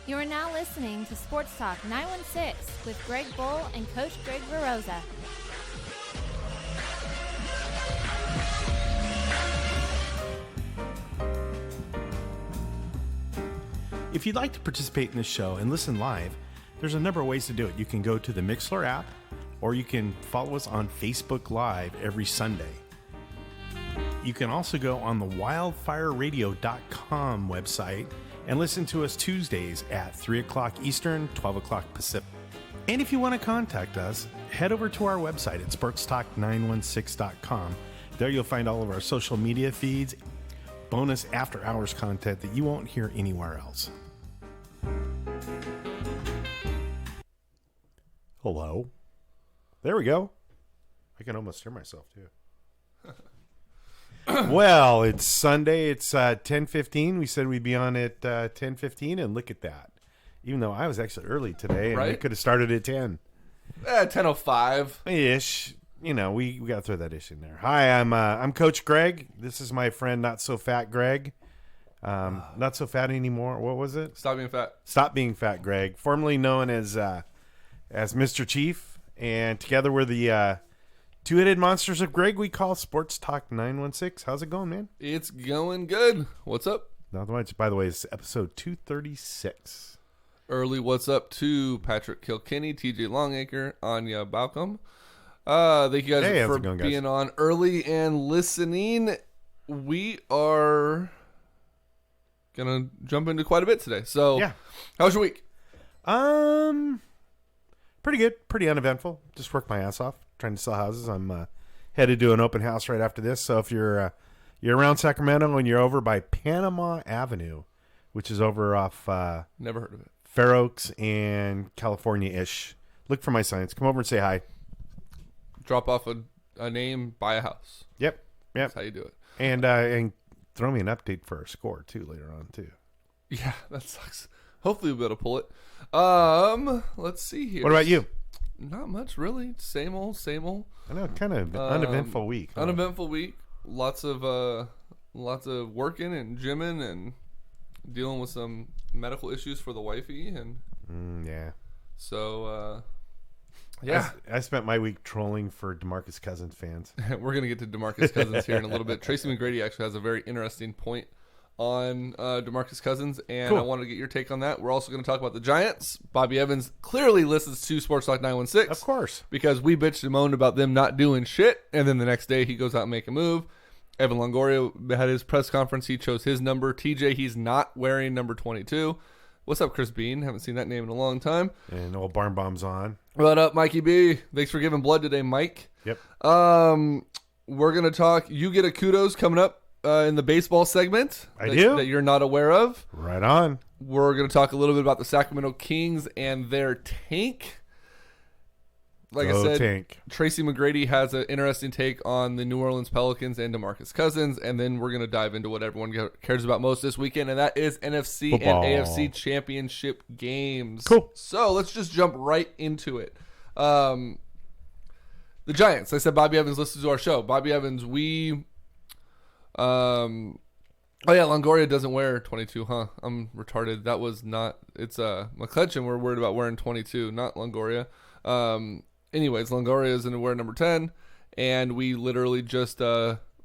You are now listening to Sports Talk 916 with Greg Bull and Coach Greg Veroza. If you'd like to participate in this show and listen live, there's a number of ways to do it. You can go to the Mixlr app, or you can follow us on Facebook Live every Sunday. You can also go on the wildfireradio.com website and listen to us Tuesdays at 3 o'clock Eastern, 12 o'clock Pacific. And if you want to contact us, head over to our website at sportstalk916.com. There you'll find all of our social media feeds, bonus after-hours content that you won't hear anywhere else. Hello. There we go. I can almost hear myself, too. Well, it's Sunday. It's 10:15. We said we'd be on at 10:15, and look at that. Even though I was actually early today, and we could have started at 10. 10:05. Ish. You know, we got to throw that ish in there. Hi, I'm Coach Greg. This is my friend, Not So Fat Greg. Not so fat anymore. What was it? Stop being fat. Stop being fat, Greg. Formerly known as Mr. Chief, and together we're the two-headed monsters of Greg we call Sports Talk 916. How's it going, man? It's going good. What's up? Not much. By the way, it's episode 236. Early what's up to Patrick Kilkenny, TJ Longacre, Anya Balcom. Thank you guys for being on early and listening. We are going to jump into quite a bit today. So, yeah. How was your week? Pretty good. Pretty uneventful. Just worked my ass off trying to sell houses. I'm headed to an open house right after this. So if you're around Sacramento and you're over by Panama Avenue, which is over off never heard of it, Fair Oaks and California-ish, look for my signs. Come over and say hi. Drop off a name, buy a house. Yep. That's how you do it. And throw me an update for our score too later on too. Yeah, that sucks. Hopefully we'll be able to pull it. Let's see here. What about you? Not much, really. Same old. I know, kind of uneventful week. Huh? Uneventful week. Lots of working and gymming and dealing with some medical issues for the wifey and yeah. So yeah, I spent my week trolling for DeMarcus Cousins fans. We're gonna get to DeMarcus Cousins here in a little bit. Tracy McGrady actually has a very interesting point on DeMarcus Cousins, and cool. I wanted to get your take on that. We're also going to talk about the Giants. Bobby Evans clearly listens to Sports Talk 916. Of course. Because we bitched and moaned about them not doing shit, and then the next day he goes out and make a move. Evan Longoria had his press conference. He chose his number. TJ, he's not wearing number 22. What's up, Chris Bean? Haven't seen that name in a long time. And old Barn Bomb's on. What up, Mikey B? Thanks for giving blood today, Mike. Yep. We're going to talk. You get a kudos coming up. In the baseball segment that you're not aware of. Right on. We're going to talk a little bit about the Sacramento Kings and their tank. Like I said, tank. Tracy McGrady has an interesting take on the New Orleans Pelicans and DeMarcus Cousins, and then we're going to dive into what everyone cares about most this weekend, and that is NFC Football. and AFC Championship games. Cool. So let's just jump right into it. The Giants. I said Bobby Evans listens to our show. Bobby Evans, Longoria doesn't wear 22, huh? I'm retarded. That was not. It's McCutchen. We're worried about wearing 22, not Longoria. Anyways, Longoria is in to wear number 10, and we literally just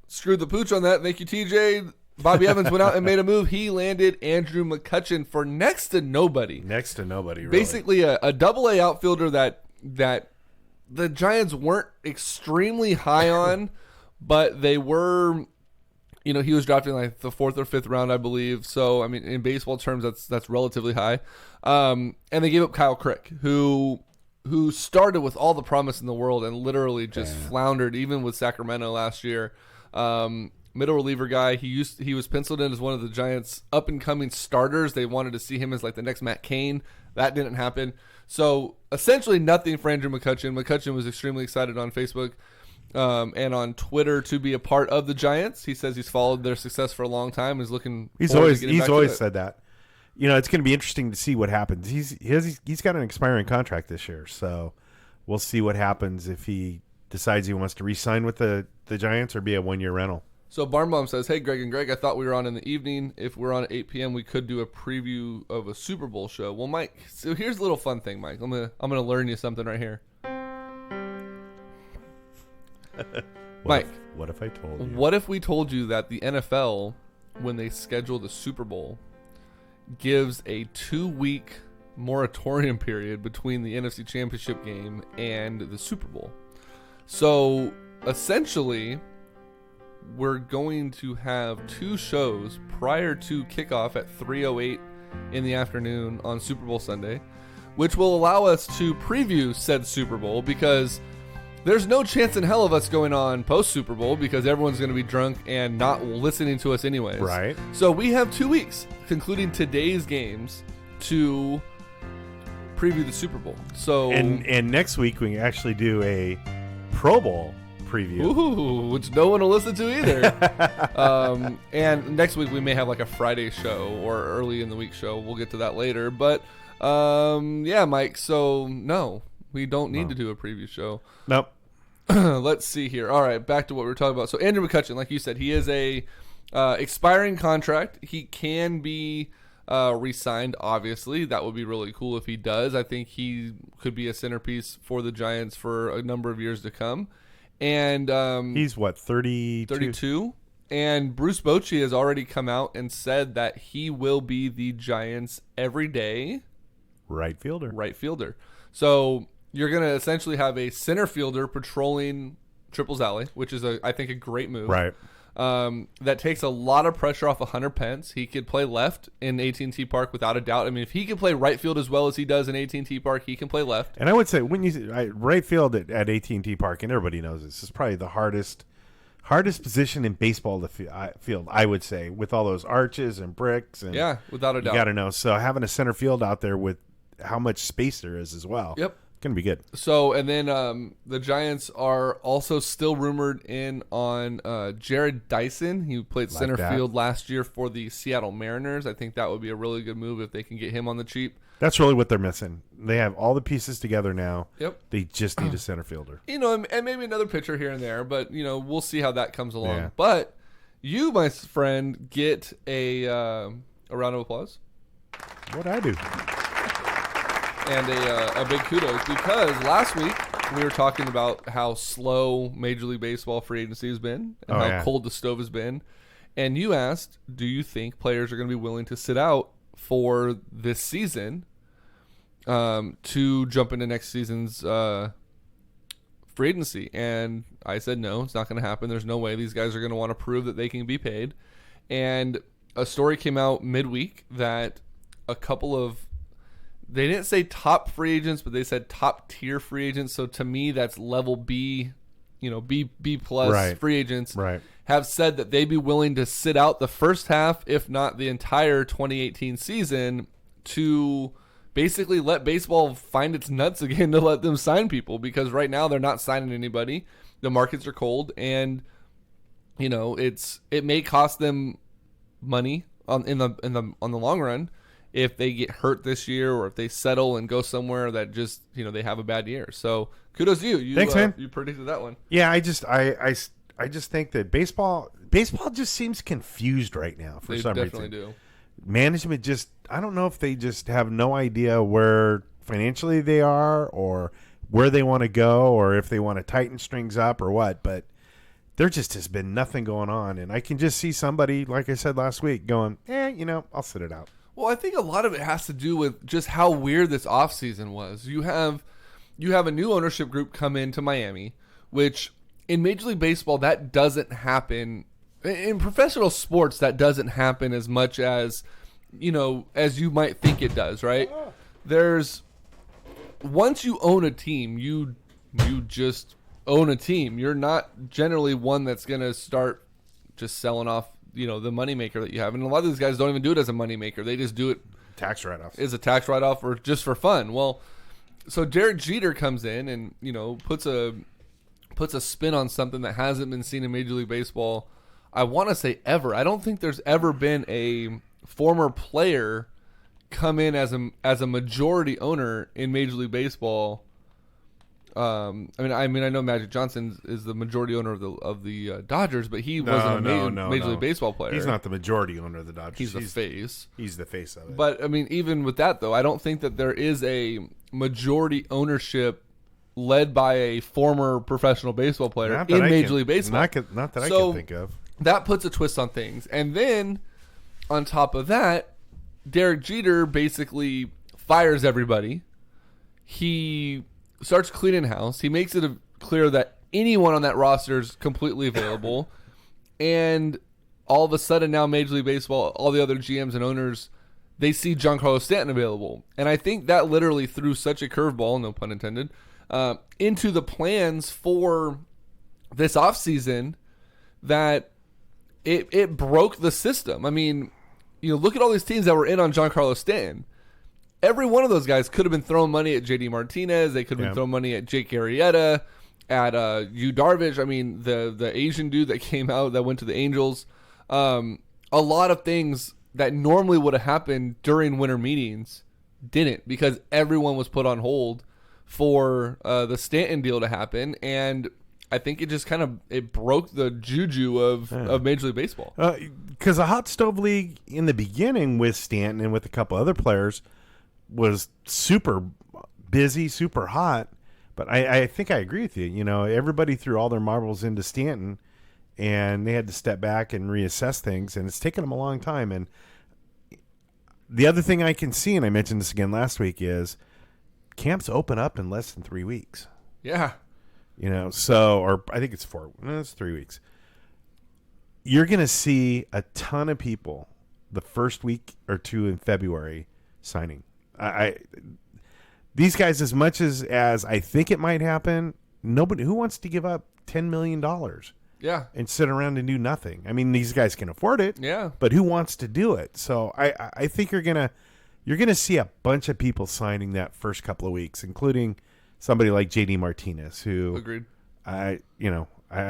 screwed the pooch on that. Thank you, TJ. Bobby Evans went out and made a move. He landed Andrew McCutchen for next to nobody. Next to nobody, really. Basically, a double-A outfielder that the Giants weren't extremely high on, but they were. You know, he was drafted in like the 4th or 5th round, I believe. So, I mean, in baseball terms, that's relatively high. And they gave up Kyle Crick, who started with all the promise in the world and literally just floundered, even with Sacramento last year. Middle reliever guy. He was penciled in as one of the Giants' up-and-coming starters. They wanted to see him as like the next Matt Cain. That didn't happen. So, essentially nothing for Andrew McCutchen. McCutchen was extremely excited on Facebook. And on Twitter to be a part of the Giants. He says he's followed their success for a long time. He's looking. He's always said that. You know, it's going to be interesting to see what happens. He's got an expiring contract this year, so we'll see what happens if he decides he wants to re-sign with the Giants or be a one-year rental. So Barnbaum says, hey, Greg and Greg, I thought we were on in the evening. If we're on at 8 p.m., we could do a preview of a Super Bowl show. Well, Mike, so here's a little fun thing, Mike. I'm gonna learn you something right here. Mike, what if I told you? What if we told you that the NFL, when they schedule the Super Bowl, gives a 2-week moratorium period between the NFC Championship game and the Super Bowl? So, essentially, we're going to have 2 shows prior to kickoff at 3:08 in the afternoon on Super Bowl Sunday, which will allow us to preview said Super Bowl, because there's no chance in hell of us going on post Super Bowl because everyone's going to be drunk and not listening to us anyways. Right. So we have 2 weeks, concluding today's games, to preview the Super Bowl. So and next week we can actually do a Pro Bowl preview. Ooh, which no one will listen to either. And next week we may have like a Friday show or early in the week show. We'll get to that later. But yeah, Mike. So no, we don't need to do a preview show. Nope. Let's see here. All right, back to what we were talking about. So Andrew McCutchen, like you said, he is a expiring contract. He can be re-signed, obviously. That would be really cool if he does. I think he could be a centerpiece for the Giants for a number of years to come. And he's what, 32? And Bruce Bochy has already come out and said that he will be the Giants' everyday right fielder. So you're going to essentially have a center fielder patrolling Triples Alley, which is, I think, a great move. Right. That takes a lot of pressure off of Hunter Pence. He could play left in AT&T Park without a doubt. I mean, if he can play right field as well as he does in AT&T Park, he can play left. And I would say, when right field at AT&T Park, and everybody knows this is probably the hardest position in baseball to field, I would say, with all those arches and bricks. And yeah, without a doubt. You got to know. So having a center field out there with how much space there is as well. Yep. Going to be good. So, and then the Giants are also still rumored in on Jared Dyson. He played center field last year for the Seattle Mariners. I think that would be a really good move if they can get him on the cheap. That's really what they're missing. They have all the pieces together now. Yep. They just need a center fielder. And maybe another pitcher here and there, but, we'll see how that comes along. Yeah. But you, my friend, get a round of applause. What'd I do? And a big kudos, because last week we were talking about how slow Major League Baseball free agency has been and how cold the stove has been. And you asked, do you think players are going to be willing to sit out for this season to jump into next season's free agency? And I said, no, it's not going to happen. There's no way. These guys are going to want to prove that they can be paid. And a story came out midweek that a couple of, they didn't say top free agents, but they said top tier free agents. So to me, that's level B, B plus free agents have said that they'd be willing to sit out the first half, if not the entire 2018 season, to basically let baseball find its nuts again, to let them sign people, because right now they're not signing anybody. The markets are cold, and it may cost them money on the long run if they get hurt this year, or if they settle and go somewhere that just, they have a bad year. So kudos to you. Thanks, man. You predicted that one. Yeah, I just think that baseball just seems confused right now for some reason. They definitely do. Management I don't know if they just have no idea where financially they are, or where they want to go, or if they want to tighten strings up or what, but there just has been nothing going on. And I can just see somebody, like I said last week, going, I'll sit it out. Well, I think a lot of it has to do with just how weird this offseason was. You have a new ownership group come into Miami, which in Major League Baseball, that doesn't happen. In professional sports, that doesn't happen as much as, as you might think it does, right? Once you own a team, you just own a team. You're not generally one that's going to start just selling off the moneymaker that you have. And a lot of these guys don't even do it as a moneymaker. They just do it tax write-off. As a tax write-off, or just for fun. Well, so Derek Jeter comes in and, puts a spin on something that hasn't been seen in Major League Baseball, I want to say ever. I don't think there's ever been a former player come in as a majority owner in Major League Baseball I know Magic Johnson is the majority owner of the Dodgers, but he wasn't a Major League Baseball player. He's not the majority owner of the Dodgers. He's the face. He's the face of it. But I mean, even with that though, I don't think that there is a majority ownership led by a former professional baseball player in Major League Baseball. Not that I can think of. That puts a twist on things. And then on top of that, Derek Jeter basically fires everybody. He starts cleaning house. He makes it clear that anyone on that roster is completely available. And all of a sudden now Major League Baseball, all the other GMs and owners, they see Giancarlo Stanton available. And I think that literally threw such a curveball, no pun intended, into the plans for this offseason that it broke the system. I mean, look at all these teams that were in on Giancarlo Stanton. Every one of those guys could have been throwing money at JD Martinez. They could have been throwing money at Jake Arrieta, at Yu Darvish. I mean, the Asian dude that came out that went to the Angels. A lot of things that normally would have happened during winter meetings didn't, because everyone was put on hold for the Stanton deal to happen. And I think it just it broke the juju of Major League Baseball. Because the hot stove league in the beginning with Stanton and with a couple other players was super busy, super hot. But I think I agree with you. Everybody threw all their marbles into Stanton, and they had to step back and reassess things, and it's taken them a long time. And the other thing I can see, and I mentioned this again last week, is camps open up in less than 3 weeks. Yeah. Or I think it's 3 weeks. You're going to see a ton of people the first week or two in February signing. These guys, as much as I think it might happen, nobody who wants to give up $10 million. Yeah. And sit around and do nothing. I mean, these guys can afford it. Yeah. But who wants to do it? So I think you're gonna see a bunch of people signing that first couple of weeks, including somebody like JD Martinez, who agreed. I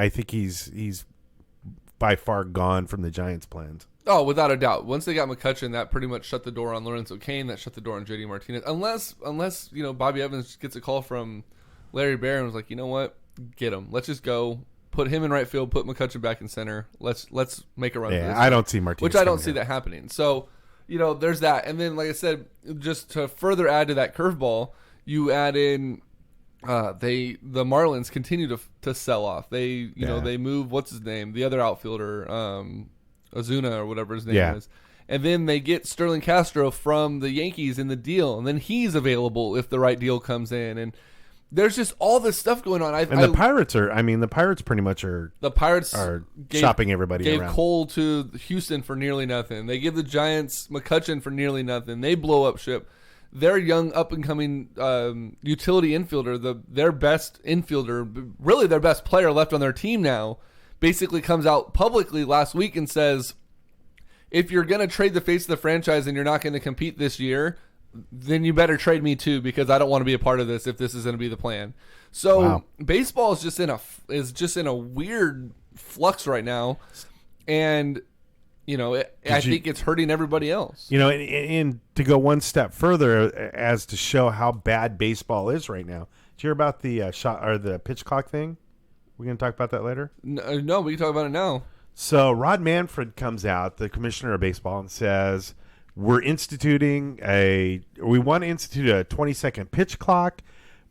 think he's by far gone from the Giants' plans. Oh, without a doubt. Once they got McCutchen, that pretty much shut the door on Lorenzo Cain. That shut the door on JD Martinez. Unless Bobby Evans gets a call from Larry Baer and was like, you know what, get him. Let's just go. Put him in right field. Put McCutchen back in center. Let's make a run. Yeah, for this I don't see Martinez. Which I don't see that happening. So, there's that. And then, like I said, just to further add to that curveball, you add in the Marlins continue to sell off. They they move, what's his name, the other outfielder, Ozuna or whatever his name is. And then they get Sterling Castro from the Yankees in the deal, and then he's available if the right deal comes in. And there's just all this stuff going on. The Pirates pretty much are shopping everybody around. Gave Cole to Houston for nearly nothing. They give the Giants McCutchen for nearly nothing. They blow up ship. Their young up-and-coming utility infielder, their best infielder, really their best player left on their team now, basically comes out publicly last week and says, if you're going to trade the face of the franchise and you're not going to compete this year, then you better trade me too, because I don't want to be a part of this if this is going to be the plan. So baseball is just in a weird flux right now, and I think it's hurting everybody else. And to go one step further, as to show how bad baseball is right now. Did you hear about the shot or the pitch clock thing? We're going to talk about that later. No, we can talk about it now. So Rod Manfred comes out, the commissioner of baseball, and says, we want to institute a 20-second pitch clock.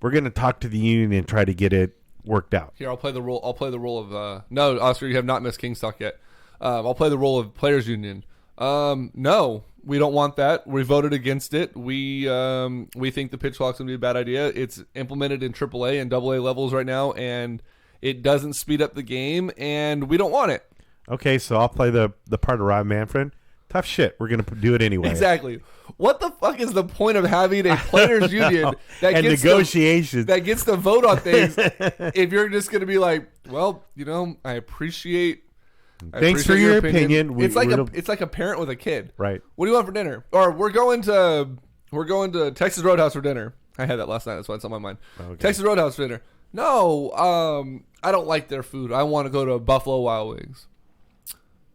We're going to talk to the union and try to get it worked out. Here, I'll play the role of no, Oscar, you have not missed Kingstock yet. I'll play the role of players union. No, we don't want that. We voted against it. We think the pitch clock's going to be a bad idea. It's implemented in AAA and AA levels right now, and it doesn't speed up the game, and we don't want it. Okay, so I'll play the part of Rod Manfred. Tough shit. We're going to do it anyway. Exactly. What the fuck is the point of having a players union that gets negotiations that gets to vote on things if you're just going to be like, well, I appreciate. Thanks for your opinion. It's like a parent with a kid. Right. What do you want for dinner? Or we're going to Texas Roadhouse for dinner. I had that last night. That's why it's on my mind. Okay. Texas Roadhouse for dinner. No, I don't like their food. I want to go to Buffalo Wild Wings.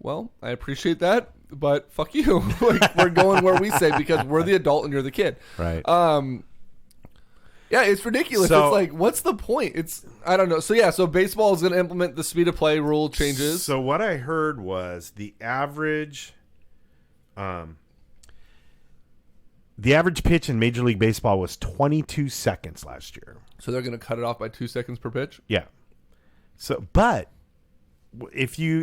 Well, I appreciate that, but fuck you. We're going where we say, because we're the adult and you're the kid. Right. Yeah, it's ridiculous. So, it's like, what's the point? I don't know. So baseball is going to implement the speed of play rule changes. So what I heard was the average pitch in Major League Baseball was 22 seconds last year. So they're going to cut it off by 2 seconds per pitch? Yeah. So, but if you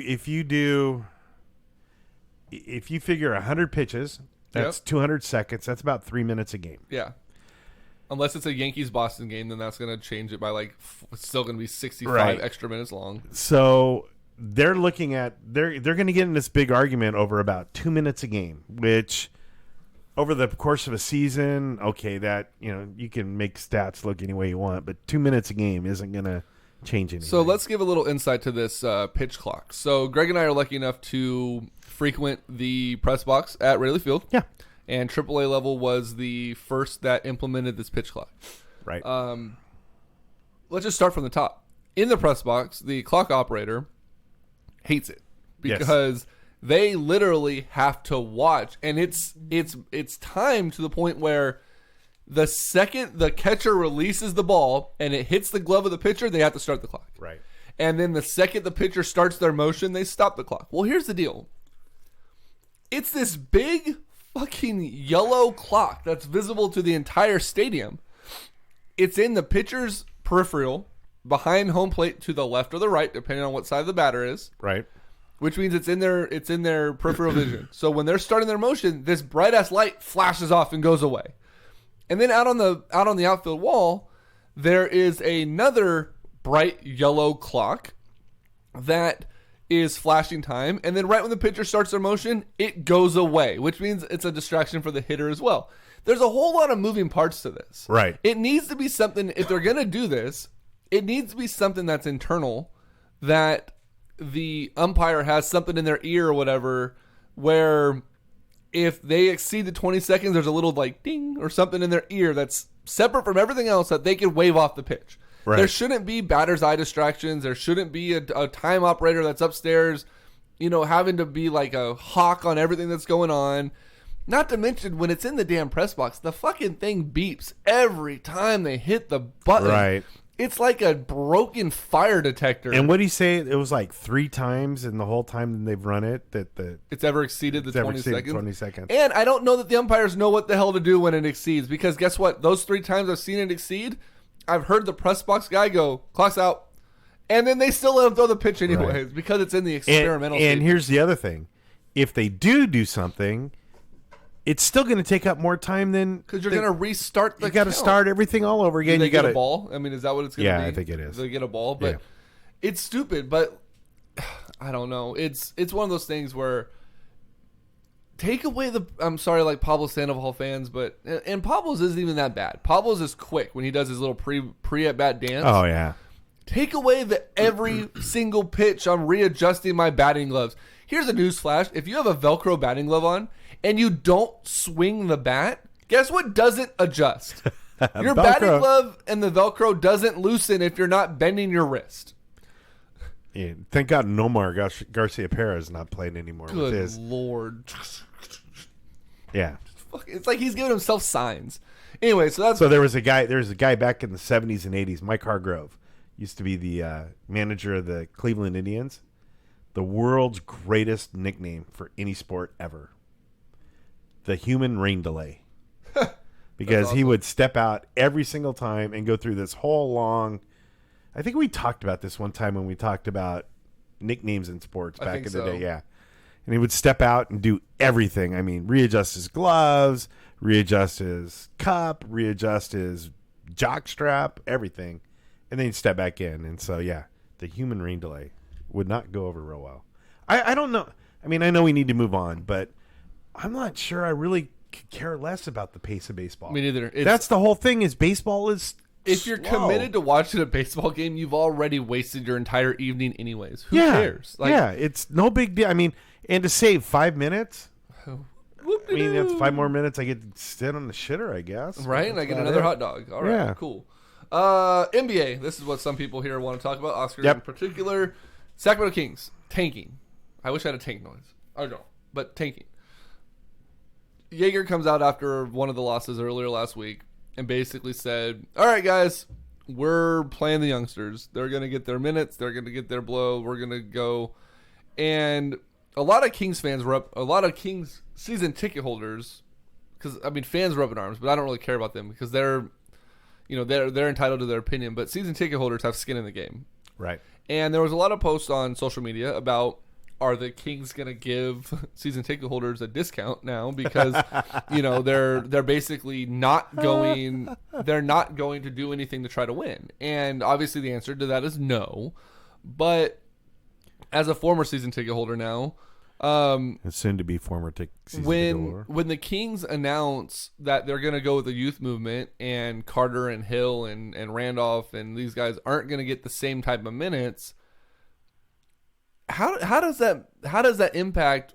figure 100 pitches, that's 200 seconds. That's about 3 minutes a game. Yeah. Unless it's a Yankees-Boston game, then that's going to change it by it's still going to be 65 extra minutes long. So they're looking at they're going to get in this big argument over about 2 minutes a game, which over the course of a season, okay, that you can make stats look any way you want, but 2 minutes a game isn't going to change anything. So let's give a little insight to this pitch clock. So Greg and I are lucky enough to frequent the press box at Wrigley Field. Yeah. And AAA level was the first that implemented this pitch clock. Right. Let's just start from the top. In the press box, the clock operator hates it because they literally have to watch, and it's timed to the point where the second the catcher releases the ball and it hits the glove of the pitcher, they have to start the clock. Right. And then the second the pitcher starts their motion, they stop the clock. Well, here's the deal. It's this big fucking yellow clock that's visible to the entire stadium. It's in the pitcher's peripheral behind home plate to the left or the right, depending on what side the batter is. Right. Which means it's in their peripheral vision. So when they're starting their motion, this bright ass light flashes off and goes away. And then out on the outfield wall, there is another bright yellow clock that is flashing time, and then right when the pitcher starts their motion, it goes away, which means it's a distraction for the hitter as well. There's a whole lot of moving parts to this. Right. It needs to be something, if they're going to do this, it needs to be something that's internal, that the umpire has something in their ear or whatever, where if they exceed the 20 seconds, there's a little ding or something in their ear that's separate from everything else that they can wave off the pitch. Right. There shouldn't be batter's eye distractions. There shouldn't be a time operator that's upstairs, having to be like a hawk on everything that's going on. Not to mention, when it's in the damn press box, the fucking thing beeps every time they hit the button. Right. It's like a broken fire detector. And what did he say? It was like 3 times in the whole time they've run it it's ever exceeded the 20 seconds. 20 seconds. And I don't know that the umpires know what the hell to do when it exceeds, because guess what? Those 3 times I've seen it exceed, I've heard the press box guy go, clock's out. And then they still let him throw the pitch anyways because it's in the experimental stage. And here's the other thing. If they do something, it's still going to take up more time than... Because you're going to restart the You got to start everything all over again. Do they you got a ball? I mean, is that what it's going to be? Yeah, I think it is. They get a ball? But it's stupid, but I don't know. It's one of those things where take away the... I'm sorry, like Pablo Sandoval fans, but... And Pablo's isn't even that bad. Pablo's is quick when he does his little pre-at-bat dance. Oh, yeah. Take away every single pitch I'm readjusting my batting gloves. Here's a news flash. If you have a Velcro batting glove on and you don't swing the bat, guess what doesn't adjust? Your batting glove and the Velcro doesn't loosen if you're not bending your wrist. Yeah, thank God Nomar Garcia Perez is not playing anymore with his. Good Lord. Yeah. It's like he's giving himself signs. Anyway, so there was a guy back in the 70s and 80s, Mike Hargrove, used to be the manager of the Cleveland Indians. The world's greatest nickname for any sport ever. The human rain delay. Because awesome. He would step out every single time and go through this whole long... I think we talked about this one time when we talked about nicknames in sports back in the day. Yeah. And he would step out and do everything. I mean, readjust his gloves, readjust his cup, readjust his jock strap, everything. And then he'd step back in. And so, yeah, the human rain delay would not go over real well. I don't know. I mean, I know we need to move on, but I'm not sure I really could care less about the pace of baseball. Me neither. That's the whole thing is baseball is If you're committed to watching a baseball game, you've already wasted your entire evening anyways. Who cares? It's no big deal. I mean, and to save 5 minutes... I mean, that's 5 more minutes I get to sit on the shitter, I guess. Right, and I get another hot dog. All right, cool. NBA, this is what some people here want to talk about. Oscar in particular. Sacramento Kings, tanking. I wish I had a tank noise. I don't, but tanking. Jaeger comes out after one of the losses earlier last week and basically said, all right, guys, we're playing the youngsters. They're going to get their minutes. They're going to get their blow. We're going to go. And a lot of Kings fans were up, a lot of Kings season ticket holders, because, I mean, fans were up in arms, but I don't really care about them because they're entitled to their opinion. But season ticket holders have skin in the game. Right. And there was a lot of posts on social media about, are the Kings going to give season ticket holders a discount now because they're basically not going to do anything to try to win. And obviously the answer to that is no. But as a former season ticket holder now, and soon to be former season ticket holder, when the Kings announce that they're going to go with the youth movement and Carter and Hill and Randolph and these guys aren't going to get the same type of minutes, how does that impact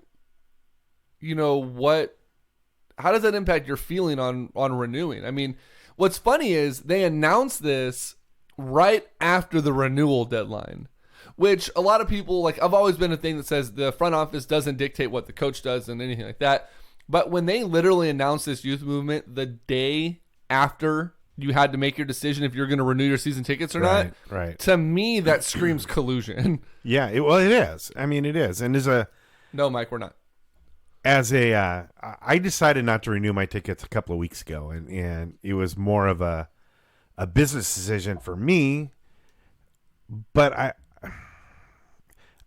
how does that impact your feeling on renewing? I mean, what's funny is they announced this right after the renewal deadline, which a lot of people, like, I've always been a thing that says the front office doesn't dictate what the coach does and anything like that. But when they literally announced this youth movement the day after you had to make your decision if you're going to renew your season tickets or not. Right. To me, that screams collusion. Yeah, it is. I mean, it is. And no, Mike, we're not. I decided not to renew my tickets a couple of weeks ago, and it was more of a business decision for me. But I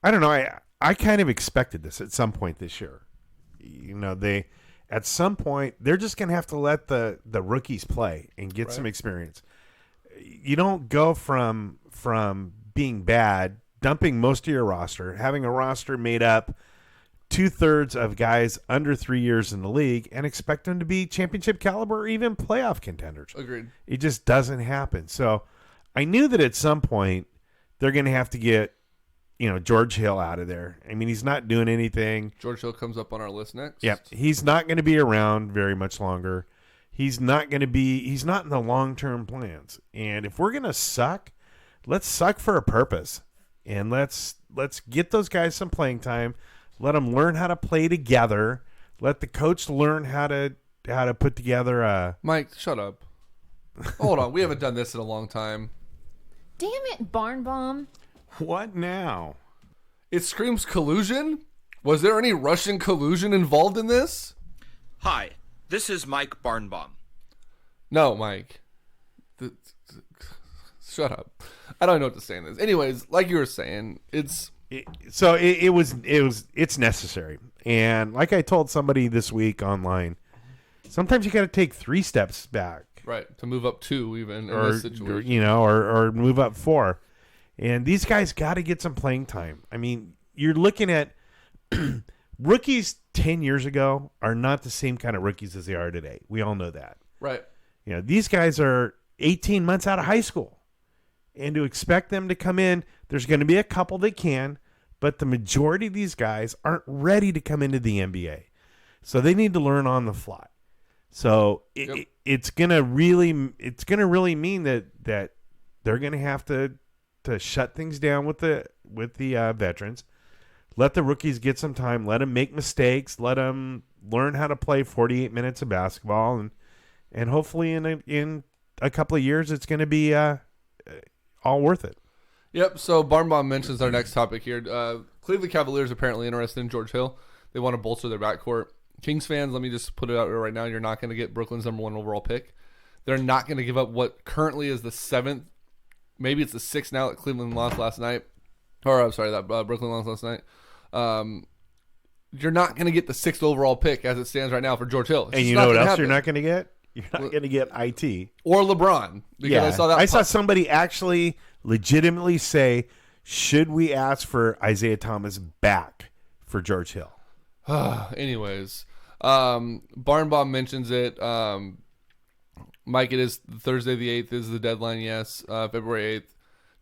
don't know. I kind of expected this at some point this year. At some point, they're just going to have to let the rookies play and get some experience. You don't go from being bad, dumping most of your roster, having a roster made up 2/3 of guys under 3 years in the league, and expect them to be championship caliber or even playoff contenders. Agreed. It just doesn't happen. So I knew that at some point they're going to have to get George Hill out of there. I mean, he's not doing anything. George Hill comes up on our list next. Yep. He's not going to be around very much longer. He's not in the long-term plans. And if we're going to suck, let's suck for a purpose. And let's get those guys some playing time. Let them learn how to play together. Let the coach learn how to put together a... Mike, shut up. Hold on. We haven't done this in a long time. Damn it, Barn Bomb. What now? It screams collusion? Was there any Russian collusion involved in this? Hi, this is Mike Barnbaum. No, Mike. Shut up. I don't know what to say in this. Anyways, like you were saying, it's necessary. And like I told somebody this week online, sometimes you got to take 3 steps back. Right, to move up 2 even in this situation. Or move up 4. And these guys got to get some playing time. I mean, you're looking at rookies 10 years ago are not the same kind of rookies as they are today. We all know that. Right. These guys are 18 months out of high school. And to expect them to come in, there's going to be a couple that can, but the majority of these guys aren't ready to come into the NBA. So they need to learn on the fly. So it's going to really mean that they're going to have to shut things down with the veterans, let the rookies get some time, let them make mistakes, let them learn how to play 48 minutes of basketball, and hopefully in a couple of years it's going to be all worth it. Yep. So Barnbaum mentions our next topic here. Cleveland Cavaliers apparently interested in George Hill. They want to bolster their backcourt. Kings fans, let me just put it out there right now. You're not going to get Brooklyn's #1 overall pick. They're not going to give up what currently is the 7th. Maybe it's the 6th now that Cleveland lost last night. Or, I'm sorry, that Brooklyn lost last night. You're not going to get the 6th overall pick as it stands right now for George Hill. And you know what else you're not going to get? You're not going to get IT. Or LeBron. Because yeah, I saw somebody actually legitimately say, should we ask for Isaiah Thomas back for George Hill? Anyways, Barnbaum mentions it. Mike, it is Thursday the 8th is the deadline. Yes, February 8th.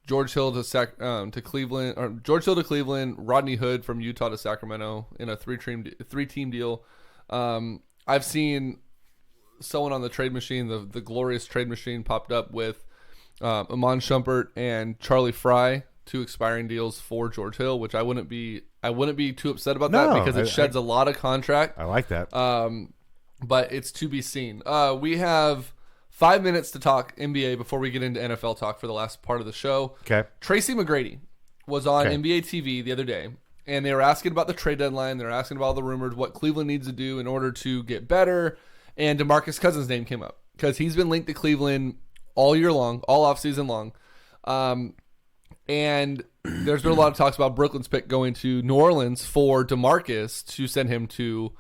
George Hill to Cleveland, or George Hill to Cleveland. Rodney Hood from Utah to Sacramento in a three-team deal. I've seen someone on the trade machine, the glorious trade machine, popped up with Iman Shumpert and Charlie Fry, 2 expiring deals for George Hill, which I wouldn't be too upset about that because it sheds a lot of contract. I like that. But it's to be seen. We have 5 minutes to talk NBA before we get into NFL talk for the last part of the show. Okay. Tracy McGrady was on Okay. NBA TV the other day, and they were asking about the trade deadline. They were asking about all the rumors, what Cleveland needs to do in order to get better. And DeMarcus Cousins' name came up because he's been linked to Cleveland all year long, all offseason long. And there's been a lot of talks about Brooklyn's pick going to New Orleans for DeMarcus to send him to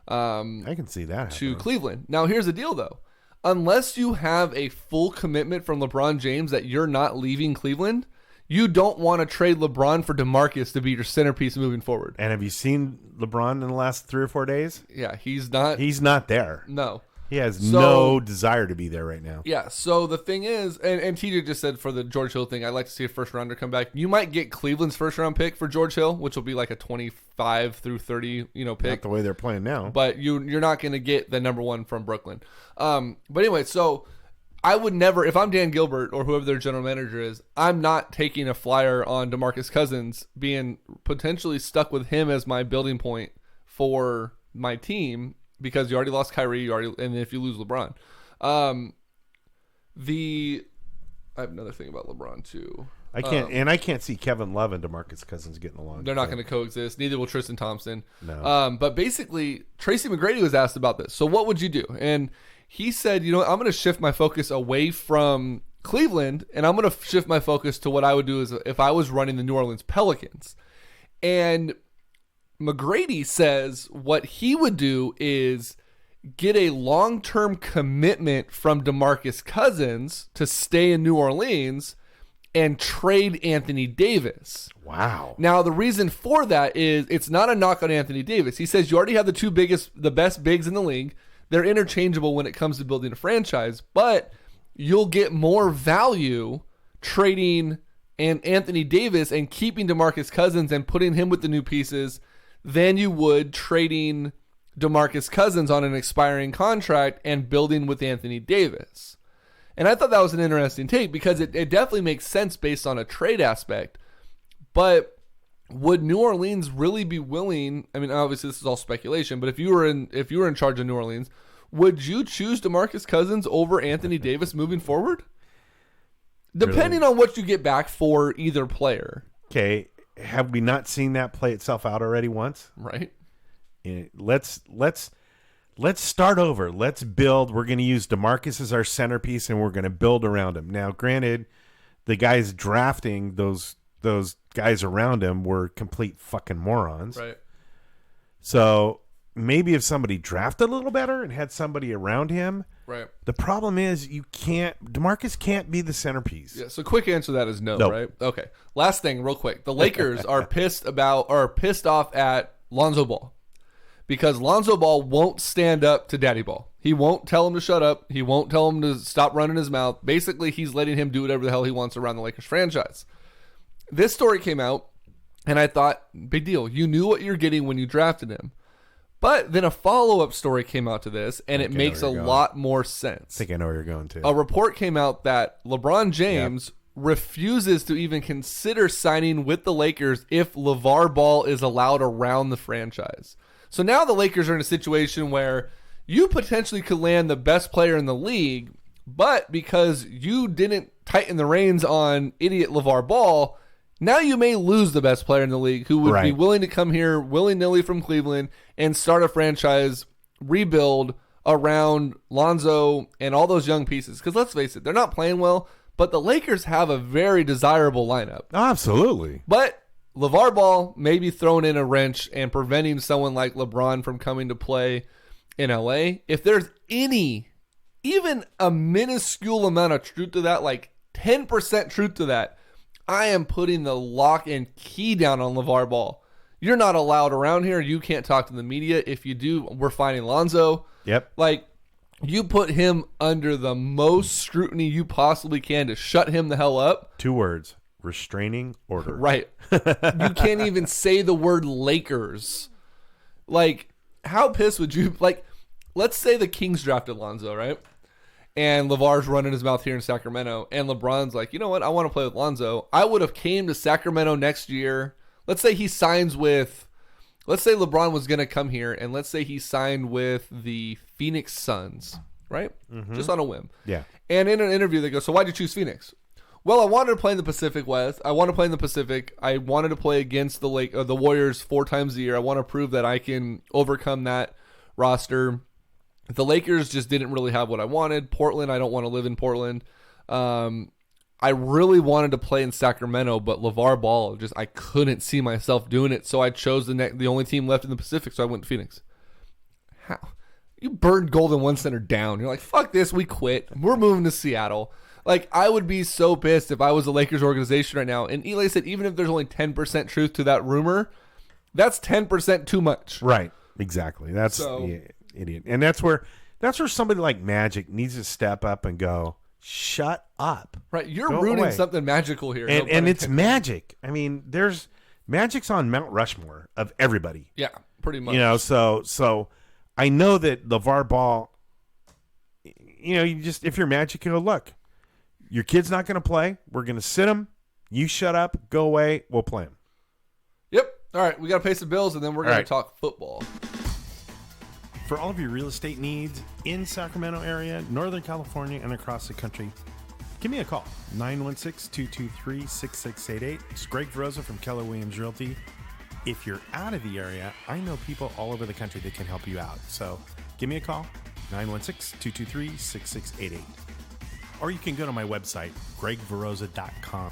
I can see that to happening. Cleveland. Now, here's the deal, though. Unless you have a full commitment from LeBron James that you're not leaving Cleveland, you don't want to trade LeBron for DeMarcus to be your centerpiece moving forward. And have you seen LeBron in the last 3 or 4 days? Yeah, he's not. He's not there. No. He has So- no desire to be there right now. Yeah, so the thing is, and TJ just said for the George Hill thing, I'd like to see a first rounder come back. You might get Cleveland's first round pick for George Hill, which will be like a 25 through 30, Not pick. the way they're playing now. But you're not going to get the number one from Brooklyn. But anyway, so I would never, if I'm Dan Gilbert or whoever their general manager is, I'm not taking a flyer on DeMarcus Cousins, being potentially stuck with him as my building point for my team, because you already lost Kyrie, and if you lose LeBron. I have another thing about LeBron too. I can't see Kevin Love and DeMarcus Cousins getting along. They're not going to coexist. Neither will Tristan Thompson. No. But basically, Tracy McGrady was asked about this. So what would you do? And he said, I'm going to shift my focus away from Cleveland, and I'm going to shift my focus to what I would do is if I was running the New Orleans Pelicans. And McGrady says what he would do is get a long-term commitment from DeMarcus Cousins to stay in New Orleans and trade Anthony Davis. Wow. Now, the reason for that is it's not a knock on Anthony Davis. He says you already have the best bigs in the league. They're interchangeable when it comes to building a franchise, but you'll get more value trading Anthony Davis and keeping DeMarcus Cousins and putting him with the new pieces than you would trading DeMarcus Cousins on an expiring contract and building with Anthony Davis. And I thought that was an interesting take because it definitely makes sense based on a trade aspect. But would New Orleans really be willing? I mean, obviously this is all speculation, but if you were in charge of New Orleans, would you choose DeMarcus Cousins over Anthony Davis moving forward? Depending on what you get back for either player. Okay. Have we not seen that play itself out already once? Right. Let's start over. Let's build. We're going to use DeMarcus as our centerpiece, and we're going to build around him. Now, granted, the guys drafting those guys around him were complete fucking morons. Right. So maybe if somebody drafted a little better and had somebody around him. Right. The problem is DeMarcus can't be the centerpiece. Yeah, so quick answer to that is no, Nope. right? Okay. Last thing, real quick. The Lakers are pissed off at Lonzo Ball because Lonzo Ball won't stand up to Daddy Ball. He won't tell him to shut up. He won't tell him to stop running his mouth. Basically, he's letting him do whatever the hell he wants around the Lakers franchise. This story came out, and I thought, big deal. You knew what you're getting when you drafted him. But then a follow-up story came out to this, and it makes a lot more sense. I think I know where you're going to. A report came out that LeBron James refuses to even consider signing with the Lakers if LeVar Ball is allowed around the franchise. So now the Lakers are in a situation where you potentially could land the best player in the league, but because you didn't tighten the reins on idiot LeVar Ball, now you may lose the best player in the league who would be willing to come here willy-nilly from Cleveland and start a franchise rebuild around Lonzo and all those young pieces. Because let's face it, they're not playing well, but the Lakers have a very desirable lineup. Absolutely. But LeVar Ball may be throwing in a wrench and preventing someone like LeBron from coming to play in LA. If there's even a minuscule amount of truth to that, like 10% truth to that, I am putting the lock and key down on LeVar Ball. You're not allowed around here. You can't talk to the media. If you do, we're finding Lonzo. Yep. Like, you put him under the most scrutiny you possibly can to shut him the hell up. 2 words. Restraining order. Right. You can't even say the word Lakers. Like, how pissed would you... Like, let's say the Kings drafted Lonzo, right? And LeVar's running his mouth here in Sacramento, and LeBron's like, you know what? I want to play with Lonzo. I would have came to Sacramento next year. Let's say he signs with... Let's say LeBron was going to come here, and let's say he signed with the Phoenix Suns. right? Just on a whim. Yeah. And in an interview, they go, so why'd you choose Phoenix? Well, I wanted to play in the Pacific West. I want to play in the Pacific. I wanted to play against the Warriors 4 times a year. I want to prove that I can overcome that roster. The Lakers just didn't really have what I wanted. Portland, I don't want to live in Portland. I really wanted to play in Sacramento, but LeVar Ball, I couldn't see myself doing it. So I chose the only team left in the Pacific, so I went to Phoenix. How? You burned Golden One Center down. You're like, fuck this, we quit. We're moving to Seattle. Like, I would be so pissed if I was the Lakers organization right now. And Eli said, even if there's only 10% truth to that rumor, that's 10% too much. Right. Exactly. That's idiot. And that's where somebody like Magic needs to step up and go, shut up. Right. You're ruining something magical here. And it's Magic. I mean, Magic's on Mount Rushmore of everybody. Yeah, pretty much. So I know that LeVar Ball, if you're Magic, you go, look, your kid's not going to play. We're going to sit him. You shut up. Go away. We'll play him. Yep. All right. We got to pay some bills, and then we're going to talk football. For all of your real estate needs in Sacramento area, Northern California, and across the country, give me a call. 916-223-6688. It's Greg Veroza from Keller Williams Realty. If you're out of the area, I know people all over the country that can help you out. So give me a call. 916-223-6688. Or you can go to my website, gregveroza.com.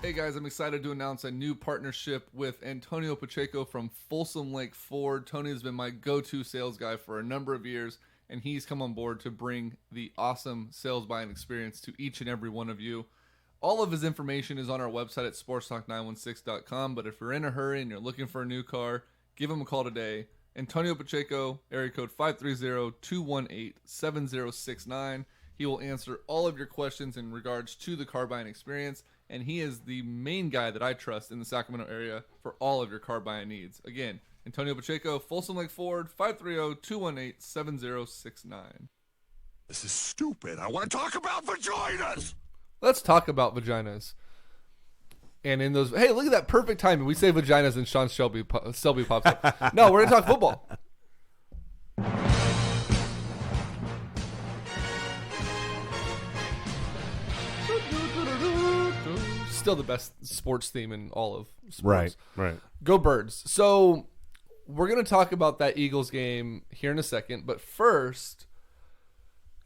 Hey guys, I'm excited to announce a new partnership with Antonio Pacheco from Folsom Lake Ford. Tony has been my go-to sales guy for a number of years, and he's come on board to bring the awesome sales buying experience to each and every one of you. All of his information is on our website at sportstalk916.com, but if you're in a hurry and you're looking for a new car, give him a call today. Antonio Pacheco, area code 530-218-7069. He will answer all of your questions in regards to the car buying experience, and he is the main guy that I trust in the Sacramento area for all of your car buying needs. Again, Antonio Pacheco, Folsom Lake Ford, 530-218-7069. This is stupid. I want to talk about vaginas. Let's talk about vaginas. And in those, hey, look at that perfect timing. We say vaginas and Sean Selby pops up. No, we're going to talk football. Still the best sports theme in all of sports. Right. Go Birds. So we're going to talk about that Eagles game here in a second. But first,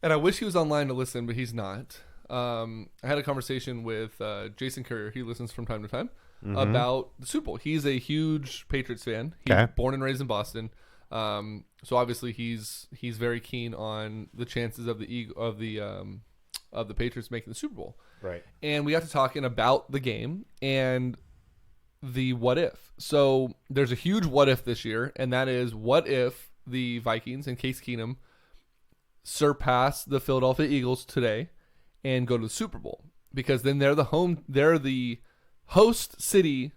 and I wish he was online to listen, but he's not. I had a conversation with Jason Currier. He listens from time to time about the Super Bowl. He's a huge Patriots fan. He's born and raised in Boston. So obviously he's very keen on the chances of the Patriots making the Super Bowl. Right. And we got to talking about the game and the what if. So there's a huge what if this year, and that is what if the Vikings and Case Keenum surpass the Philadelphia Eagles today and go to the Super Bowl, because then they're the host city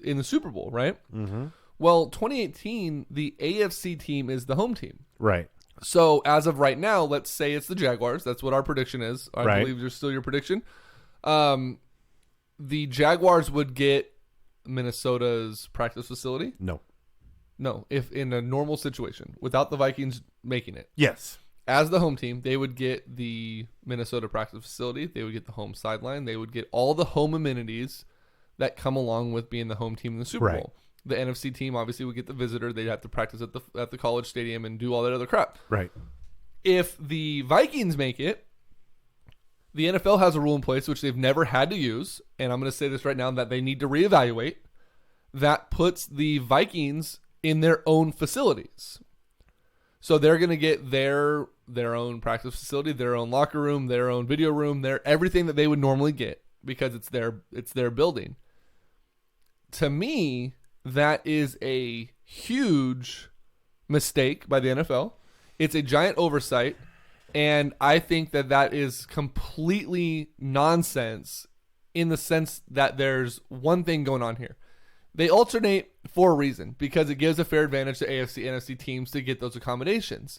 in the Super Bowl, right? Mm-hmm. Well, 2018, the AFC team is the home team. Right. So as of right now, let's say it's the Jaguars. That's what our prediction is. I believe it's still your prediction. The Jaguars would get Minnesota's practice facility. No, if in a normal situation, without the Vikings making it. Yes. As the home team, they would get the Minnesota practice facility. They would get the home sideline. They would get all the home amenities that come along with being the home team in the Super Bowl. The NFC team obviously would get the visitor. They'd have to practice at the college stadium and do all that other crap. Right. If the Vikings make it, the NFL has a rule in place which they've never had to use, and I'm going to say this right now, that they need to reevaluate, that puts the Vikings in their own facilities. So they're going to get their own practice facility, their own locker room, their own video room, everything that they would normally get, because it's their building. To me, that is a huge mistake by the NFL. It's a giant oversight, and I think that is completely nonsense in the sense that there's one thing going on here. They alternate for a reason, because it gives a fair advantage to AFC, NFC teams to get those accommodations.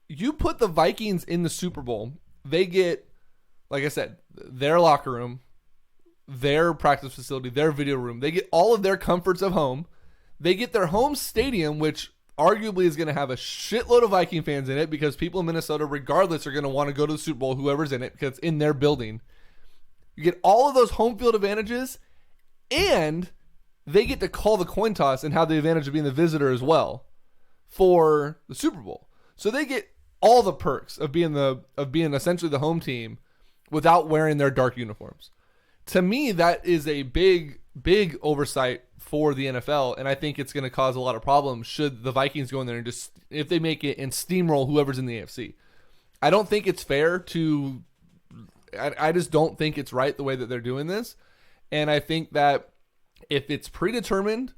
You put the Vikings in the Super Bowl, they get, like I said, their locker room, their practice facility, their video room. They get all of their comforts of home. They get their home stadium, which arguably is going to have a shitload of Viking fans in it because people in Minnesota, regardless, are going to want to go to the Super Bowl, whoever's in it, because it's in their building. You get all of those home field advantages, and they get to call the coin toss and have the advantage of being the visitor as well for the Super Bowl. So they get all the perks of being essentially the home team without wearing their dark uniforms. To me, that is a big oversight for the NFL, and I think it's going to cause a lot of problems should the Vikings go in there and just, if they make it, and steamroll whoever's in the AFC. I don't think it's fair to, I just don't think it's right the way that they're doing this, and I think that if it's predetermined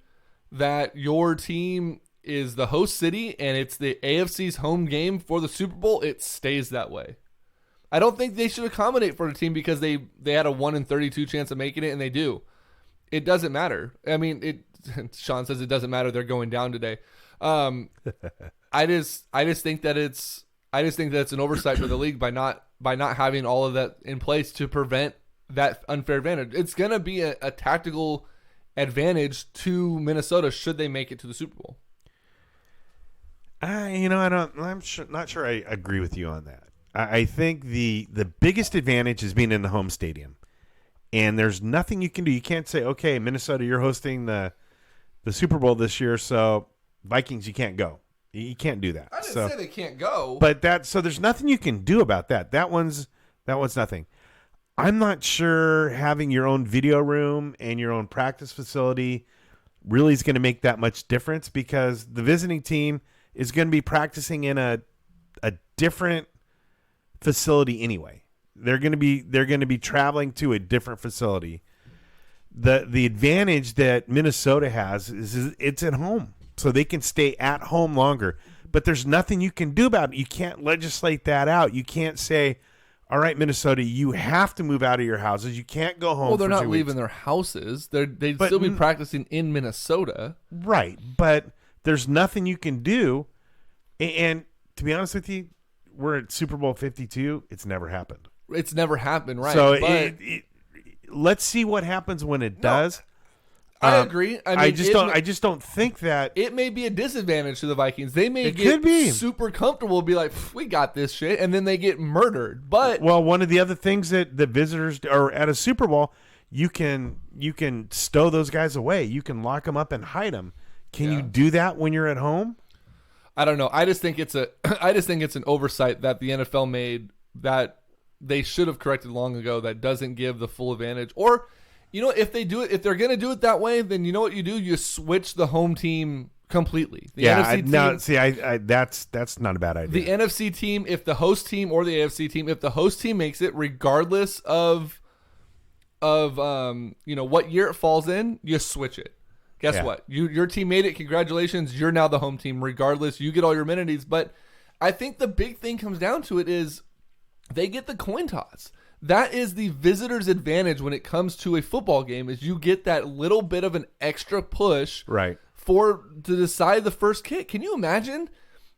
that your team is the host city and it's the AFC's home game for the Super Bowl, it stays that way. I don't think they should accommodate for the team because they had a 1 in 32 chance of making it, and they do. It doesn't matter. I mean, Sean says it doesn't matter. They're going down today. I just think that it's an oversight for the league by not having all of that in place to prevent that unfair advantage. It's gonna be a tactical advantage to Minnesota should they make it to the Super Bowl. Not sure I agree with you on that. I think the biggest advantage is being in the home stadium. And there's nothing you can do. You can't say, okay, Minnesota, you're hosting the Super Bowl this year, so Vikings, you can't go. You can't do that. I didn't say they can't go. But so there's nothing you can do about that. That one's nothing. I'm not sure having your own video room and your own practice facility really is going to make that much difference because the visiting team is going to be practicing in a different facility anyway. They're going to be traveling to a different facility. The advantage that Minnesota has is it's at home, so they can stay at home longer. But there's nothing you can do about it. You can't legislate that out. You can't say, all right, Minnesota, you have to move out of your houses. You can't go home. Well, they're not leaving weeks. their houses. They'd still be practicing in Minnesota. Right, but there's nothing you can do. And to be honest with you, we're at Super Bowl 52. It's never happened. It's never happened, right? So let's see what happens when it does. I agree. I just don't think that it may be a disadvantage to the Vikings. They may could be super comfortable, be like, we got this shit, and then they get murdered. But one of the other things that the visitors are at a Super Bowl, you can stow those guys away. You can lock them up and hide them. Can you do that when you're at home? I don't know. I just think it's an oversight that the NFL made that they should have corrected long ago. That doesn't give the full advantage. Or, if they do it, if they're going to do it that way, then you know what you do? You switch the home team completely. That's not a bad idea. The NFC team, if the host team or the AFC team, if the host team makes it, regardless of what year it falls in, you switch it. Guess what? Your team made it. Congratulations. You're now the home team. Regardless, you get all your amenities. But I think the big thing comes down to it is they get the coin toss. That is the visitor's advantage when it comes to a football game, is you get that little bit of an extra push to decide the first kick. Can you imagine?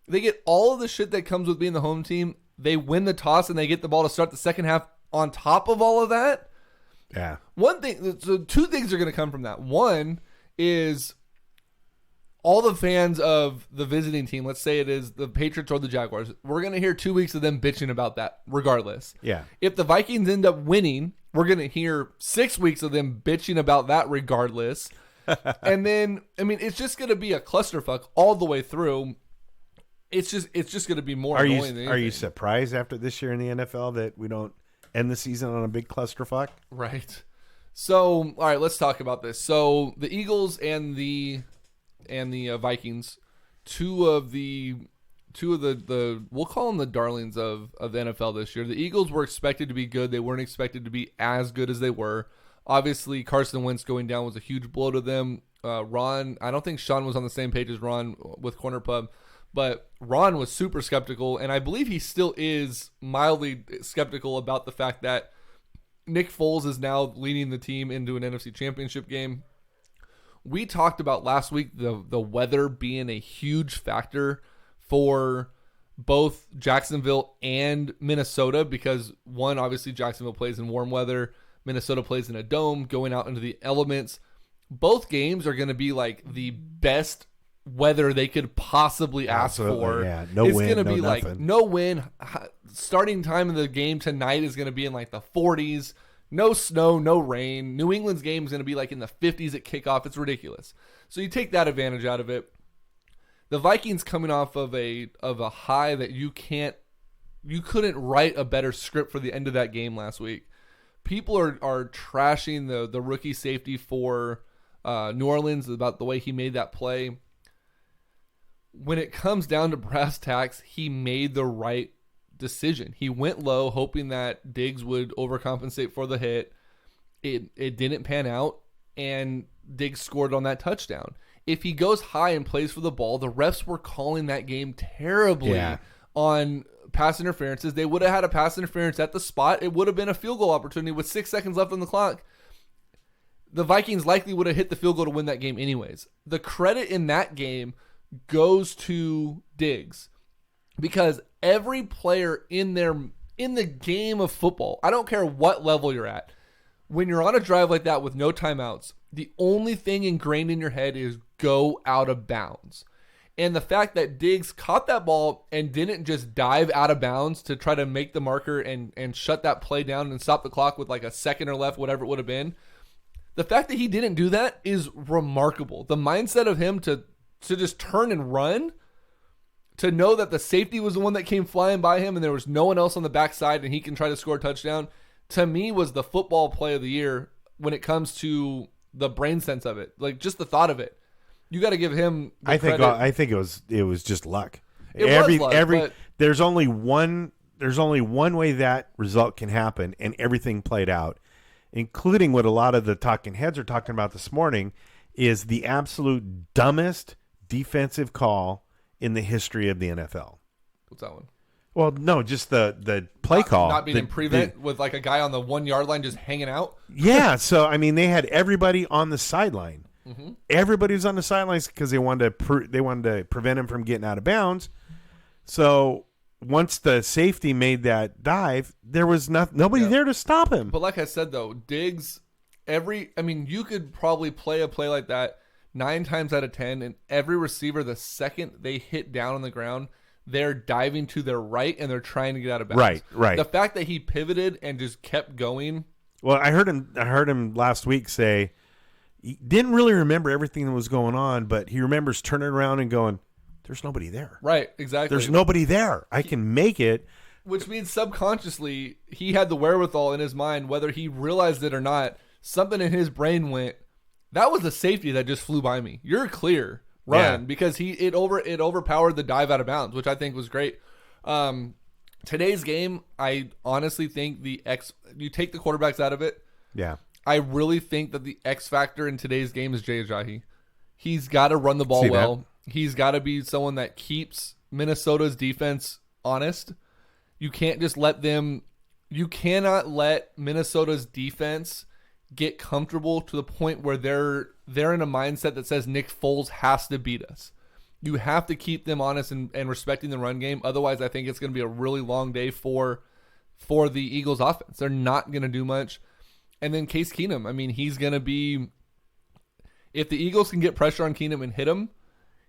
They get all of the shit that comes with being the home team. They win the toss and they get the ball to start the second half on top of all of that. Yeah. Two things are going to come from that. One is all the fans of the visiting team, let's say it is the Patriots or the Jaguars, we're going to hear 2 weeks of them bitching about that regardless. Yeah. If the Vikings end up winning, we're going to hear 6 weeks of them bitching about that regardless. And then, it's just going to be a clusterfuck all the way through. It's just going to be more annoying than anything. Are you surprised after this year in the NFL that we don't end the season on a big clusterfuck? Right. So, all right, let's talk about this. So, the Eagles and the Vikings, two of the we'll call them the darlings of the NFL this year. The Eagles were expected to be good. They weren't expected to be as good as they were. Obviously, Carson Wentz going down was a huge blow to them. Ron, I don't think Sean was on the same page as Ron with Corner Pub, but Ron was super skeptical, and I believe he still is mildly skeptical about the fact that Nick Foles is now leading the team into an NFC Championship game. We talked about last week the weather being a huge factor for both Jacksonville and Minnesota because, one, obviously Jacksonville plays in warm weather. Minnesota plays in a dome, going out into the elements. Both games are going to be like the best weather they could possibly ask for. Yeah. No it's wind, going to no be nothing. like no wind. Starting time of the game tonight is going to be in like the 40s. No snow, no rain. New England's game is going to be like in the 50s at kickoff. It's ridiculous. So you take that advantage out of it. The Vikings coming off of a high that you couldn't write a better script for the end of that game last week. People are trashing the rookie safety for New Orleans about the way he made that play. When it comes down to brass tacks, he made the right decision. He went low, hoping that Diggs would overcompensate for the hit. It didn't pan out, and Diggs scored on that touchdown. If he goes high and plays for the ball, the refs were calling that game terribly on pass interferences. They would have had a pass interference at the spot. It would have been a field goal opportunity with 6 seconds left on the clock. The Vikings likely would have hit the field goal to win that game anyways. The credit in that game goes to Diggs because every player in the game of football, I don't care what level you're at, when you're on a drive like that with no timeouts, the only thing ingrained in your head is go out of bounds. And the fact that Diggs caught that ball and didn't just dive out of bounds to try to make the marker and shut that play down and stop the clock with like a second or left, whatever it would have been. The fact that he didn't do that is remarkable. The mindset of him to just turn and run, to know that the safety was the one that came flying by him and there was no one else on the backside and he can try to score a touchdown, to me was the football play of the year when it comes to the brain sense of it. Like just the thought of it. You got to give him the credit. I think it was just luck. Was luck, but there's only one way that result can happen, and everything played out, including what a lot of the talking heads are talking about this morning, is the absolute dumbest defensive call in the history of the NFL. What's that one? Well, no, just the play call. Not being in prevent with like a guy on the 1 yard line just hanging out. Yeah, so I mean, they had everybody on the sideline. Mm-hmm. Everybody was on the sidelines because they wanted to prevent him from getting out of bounds. So once the safety made that dive, there was nobody there to stop him. But like I said, though, Diggs, you could probably play a play like that 9 times out of 10, and every receiver, the second they hit down on the ground, they're diving to their right and they're trying to get out of bounds. Right. The fact that he pivoted and just kept going. Well, I heard him last week say he didn't really remember everything that was going on, but he remembers turning around and going, "There's nobody there." Right, exactly. There's nobody there. I can make it. Which means subconsciously he had the wherewithal in his mind, whether he realized it or not. Something in his brain went, "That was a safety that just flew by me. You're clear, run," because it overpowered the dive out of bounds, which I think was great. Today's game, I honestly think you take the quarterbacks out of it. Yeah. I really think that the X factor in today's game is Jay Ajayi. He's got to run the ball well. He's got to be someone that keeps Minnesota's defense honest. You can't just you cannot let Minnesota's defense get comfortable to the point where they're in a mindset that says Nick Foles has to beat us. You have to keep them honest and respecting the run game. Otherwise, I think it's going to be a really long day for the Eagles offense. They're not going to do much. And then Case Keenum, he's going to be, if the Eagles can get pressure on Keenum and hit him,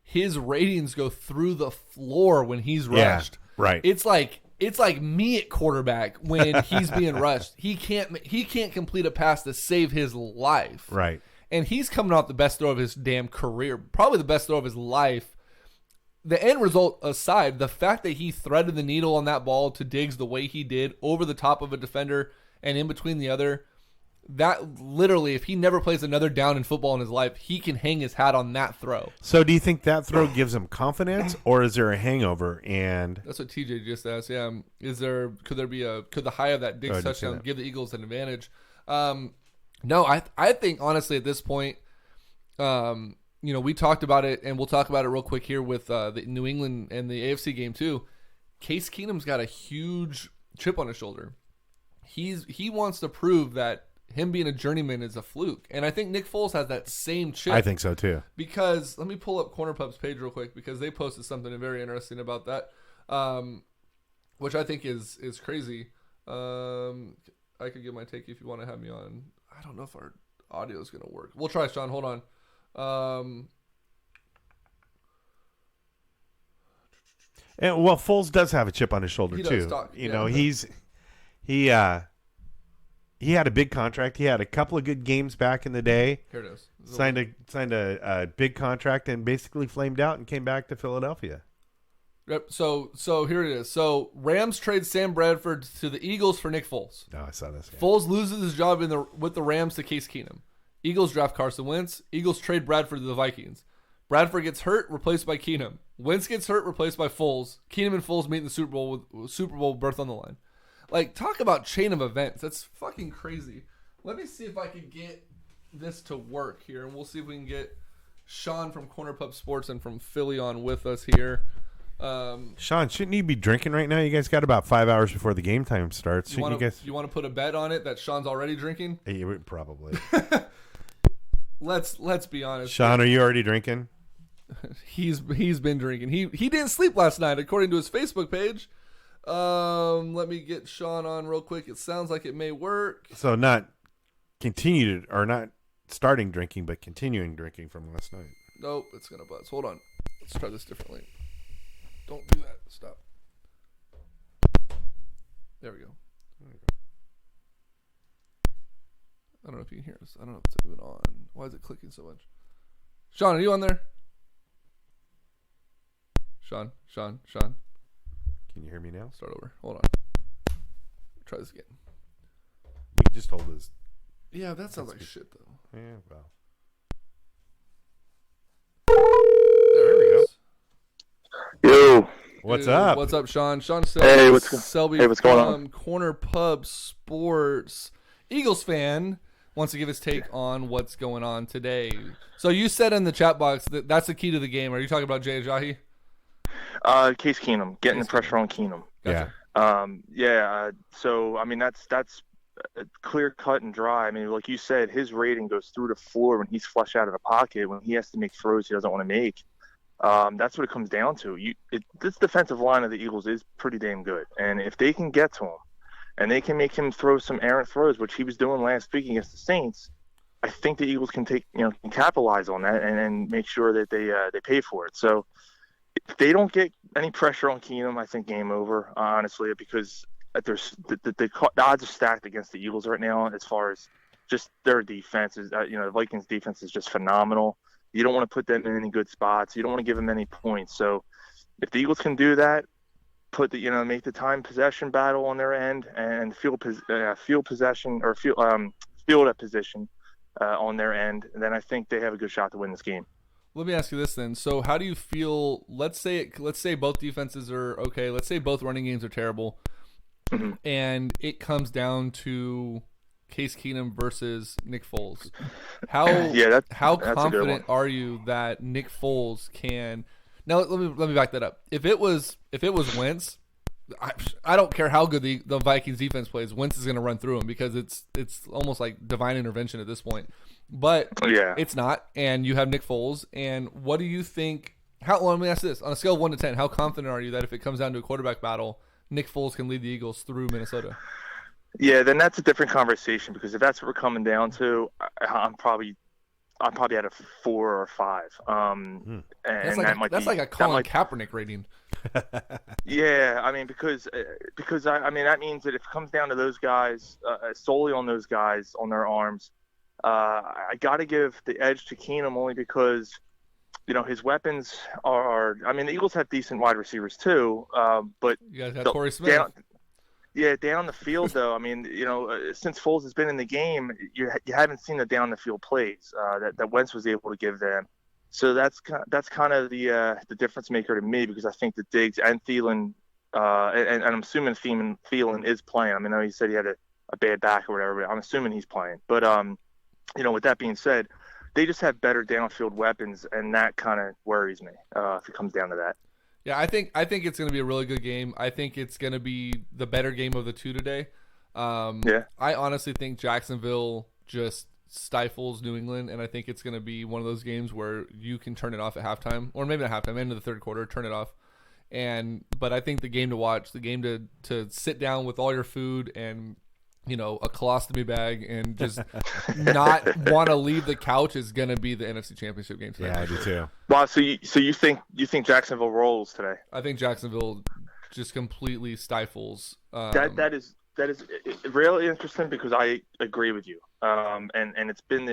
his ratings go through the floor when he's rushed. Yeah, right. It's like me at quarterback when he's being rushed. He can't complete a pass to save his life. Right. And he's coming off the best throw of his damn career, probably the best throw of his life. The end result aside, the fact that he threaded the needle on that ball to Diggs the way he did over the top of a defender and in between the other, that literally, if he never plays another down in football in his life, he can hang his hat on that throw. So do you think that throw gives him confidence, or is there a hangover? And that's what TJ just asked. Yeah, could the high of that Diggs touchdown give the Eagles an advantage? No, I think honestly at this point, we talked about it, and we'll talk about it real quick here with the New England and the AFC game too. Case Keenum's got a huge chip on his shoulder. He wants to prove that him being a journeyman is a fluke. And I think Nick Foles has that same chip. I think so too. Because, let me pull up Corner Pub's page real quick, because they posted something very interesting about that, which I think is crazy. I could give my take if you want to have me on. I don't know if our audio is going to work. We'll try, Sean. Hold on. And, well, Foles does have a chip on his shoulder He too. does talk, You yeah. know, he had a big contract. He had a couple of good games back in the day. Here it is. Signed a big contract and basically flamed out and came back to Philadelphia. Yep. So here it is. So Rams trade Sam Bradford to the Eagles for Nick Foles. No, I saw this. Yeah. Foles loses his job with the Rams to Case Keenum. Eagles draft Carson Wentz. Eagles trade Bradford to the Vikings. Bradford gets hurt, replaced by Keenum. Wentz gets hurt, replaced by Foles. Keenum and Foles meet in the Super Bowl with Super Bowl berth on the line. Like, talk about chain of events. That's fucking crazy. Let me see if I can get this to work here, and we'll see if we can get Sean from Corner Pub Sports and from Philly on with us here. Sean, shouldn't you be drinking right now? You guys got about 5 hours before the game time starts. You want guys? to put a bet on it that Sean's already drinking? Yeah, probably. Let's be honest. Sean, are you already drinking? He's been drinking. He didn't sleep last night, according to his Facebook page. Let me get Sean on real quick. It sounds like it may work. So not starting drinking, but continuing drinking from last night. Nope, it's gonna buzz. Hold on. Let's try this differently. Don't do that. Stop. There we go. I don't know if you can hear us. I don't know if it's even on. Why is it clicking so much? Sean, are you on there? Sean. Can you hear me now? Start over. Hold on. Try this again. You can just hold this. Yeah, that sounds like shit, though. Yeah, well. There we go. Yo, What's Dude, up? What's up, Sean? Sean Selby. Hey, Selby what's going from Corner Pub Sports. Eagles fan wants to give his take on what's going on today. So you said in the chat box that that's the key to the game. Are you talking about Jay Ajayi? Case Keenum, getting the pressure on Keenum. Gotcha. So I mean that's clear cut and dry. I mean, like you said, his rating goes through the floor when he's flush out of the pocket, when he has to make throws he doesn't want to make. That's what it comes down to. This defensive line of the Eagles is pretty damn good, and if they can get to him, and they can make him throw some errant throws, which he was doing last week against the Saints, I think the Eagles can can capitalize on that and make sure that they pay for it. So if they don't get any pressure on Keenum, I think game over, honestly, because there's the odds are stacked against the Eagles right now as far as just their defense is. The Vikings defense is just phenomenal. You don't want to put them in any good spots. You don't want to give them any points. So if the Eagles can do that, make the time possession battle on their end and field possession or field at position on their end, and then I think they have a good shot to win this game. Let me ask you this then. So how do you feel? Let's say both defenses are okay. Let's say both running games are terrible, and it comes down to Case Keenum versus Nick Foles. How that's confident are you that Nick Foles can? Now let me back that up. If it was Wentz, I don't care how good the Vikings defense plays. Wentz is going to run through him because it's almost like divine intervention at this point. But it's not, and you have Nick Foles. And what do you think? Let me ask this: on a scale of 1 to 10, how confident are you that if it comes down to a quarterback battle, Nick Foles can lead the Eagles through Minnesota? Yeah, then that's a different conversation, because if that's what we're coming down to, I'm probably at a 4 or 5. And that's like a Colin Kaepernick rating. Yeah, I mean because that means that if it comes down to those guys, solely on those guys on their arms, I got to give the edge to Keenum only because his weapons are. I mean, the Eagles have decent wide receivers too, but you guys have Torrey Smith. Down the field though. I mean, since Foles has been in the game, you haven't seen the down the field plays that Wentz was able to give them. So that's kind of the difference maker to me, because I think that Diggs and Thielen, and I'm assuming Thielen is playing. I mean, I know he said he had a bad back or whatever, but I'm assuming he's playing. But with that being said, they just have better downfield weapons, and that kind of worries me if it comes down to that. Yeah, I think it's going to be a really good game. I think it's going to be the better game of the two today. I honestly think Jacksonville just stifles New England, and I think it's going to be one of those games where you can turn it off at halftime, or maybe not halftime, end of the third quarter, turn it off. But I think the game to watch, the game to sit down with all your food and a colostomy bag and just not want to leave the couch is going to be the NFC Championship game tonight. Yeah, I do too. Wow. So you think Jacksonville rolls today? I think Jacksonville just completely stifles. That is really interesting because I agree with you. And it's been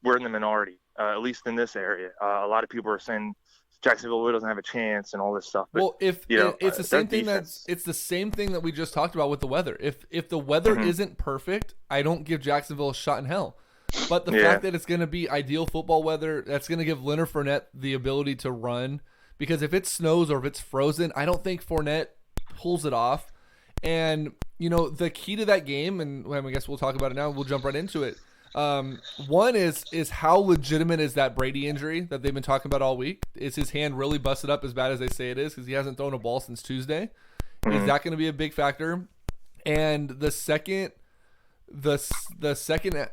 we're in the minority, at least in this area. A lot of people are saying Jacksonville really doesn't have a chance and all this stuff. But, well, it's the same thing it's the same thing that we just talked about with the weather. If the weather isn't perfect, I don't give Jacksonville a shot in hell. But the fact that it's going to be ideal football weather, that's going to give Leonard Fournette the ability to run. Because if it snows or if it's frozen, I don't think Fournette pulls it off. And the key to that game, and I guess we'll talk about it now. We'll jump right into it. One is how legitimate is that Brady injury that they've been talking about all week? Is his hand really busted up as bad as they say it is because he hasn't thrown a ball since Tuesday? Is that going to be a big factor? And the second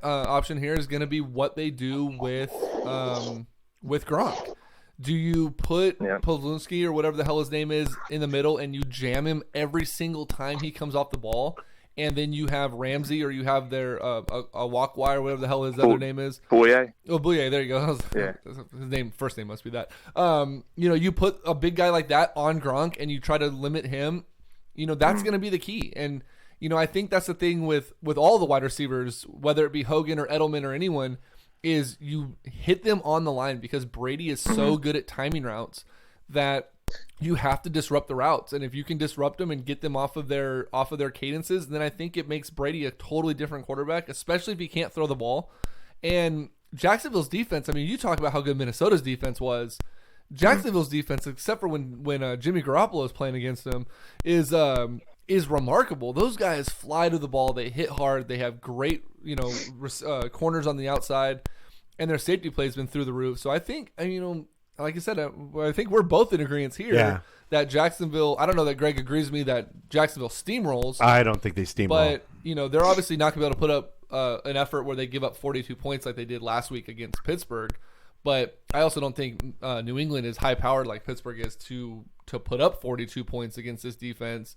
option here is going to be what they do with Gronk. Do you put Podolski or whatever the hell his name is in the middle and you jam him every single time he comes off the ball? And then you have Ramsey or you have their a Walkwire or whatever the hell his other name is. Bouye. Oh, Bouye. There you go. Yeah. His first name must be that. You put a big guy like that on Gronk and you try to limit him. That's going to be the key. And, I think that's the thing with all the wide receivers, whether it be Hogan or Edelman or anyone, is you hit them on the line because Brady is so good at timing routes that you have to disrupt the routes. And if you can disrupt them and get them off of their cadences, then I think it makes Brady a totally different quarterback, especially if he can't throw the ball. And Jacksonville's defense, you talk about how good Minnesota's defense was. Jacksonville's defense, except for when Jimmy Garoppolo is playing against them, is remarkable. Those guys fly to the ball. They hit hard. They have great, corners on the outside, and their safety play has been through the roof. So I think, like I said, I think we're both in agreement here that Jacksonville, I don't know that Greg agrees with me that Jacksonville steamrolls. I don't think they steamroll. But, they're obviously not going to be able to put up an effort where they give up 42 points like they did last week against Pittsburgh. But I also don't think New England is high-powered like Pittsburgh is to put up 42 points against this defense.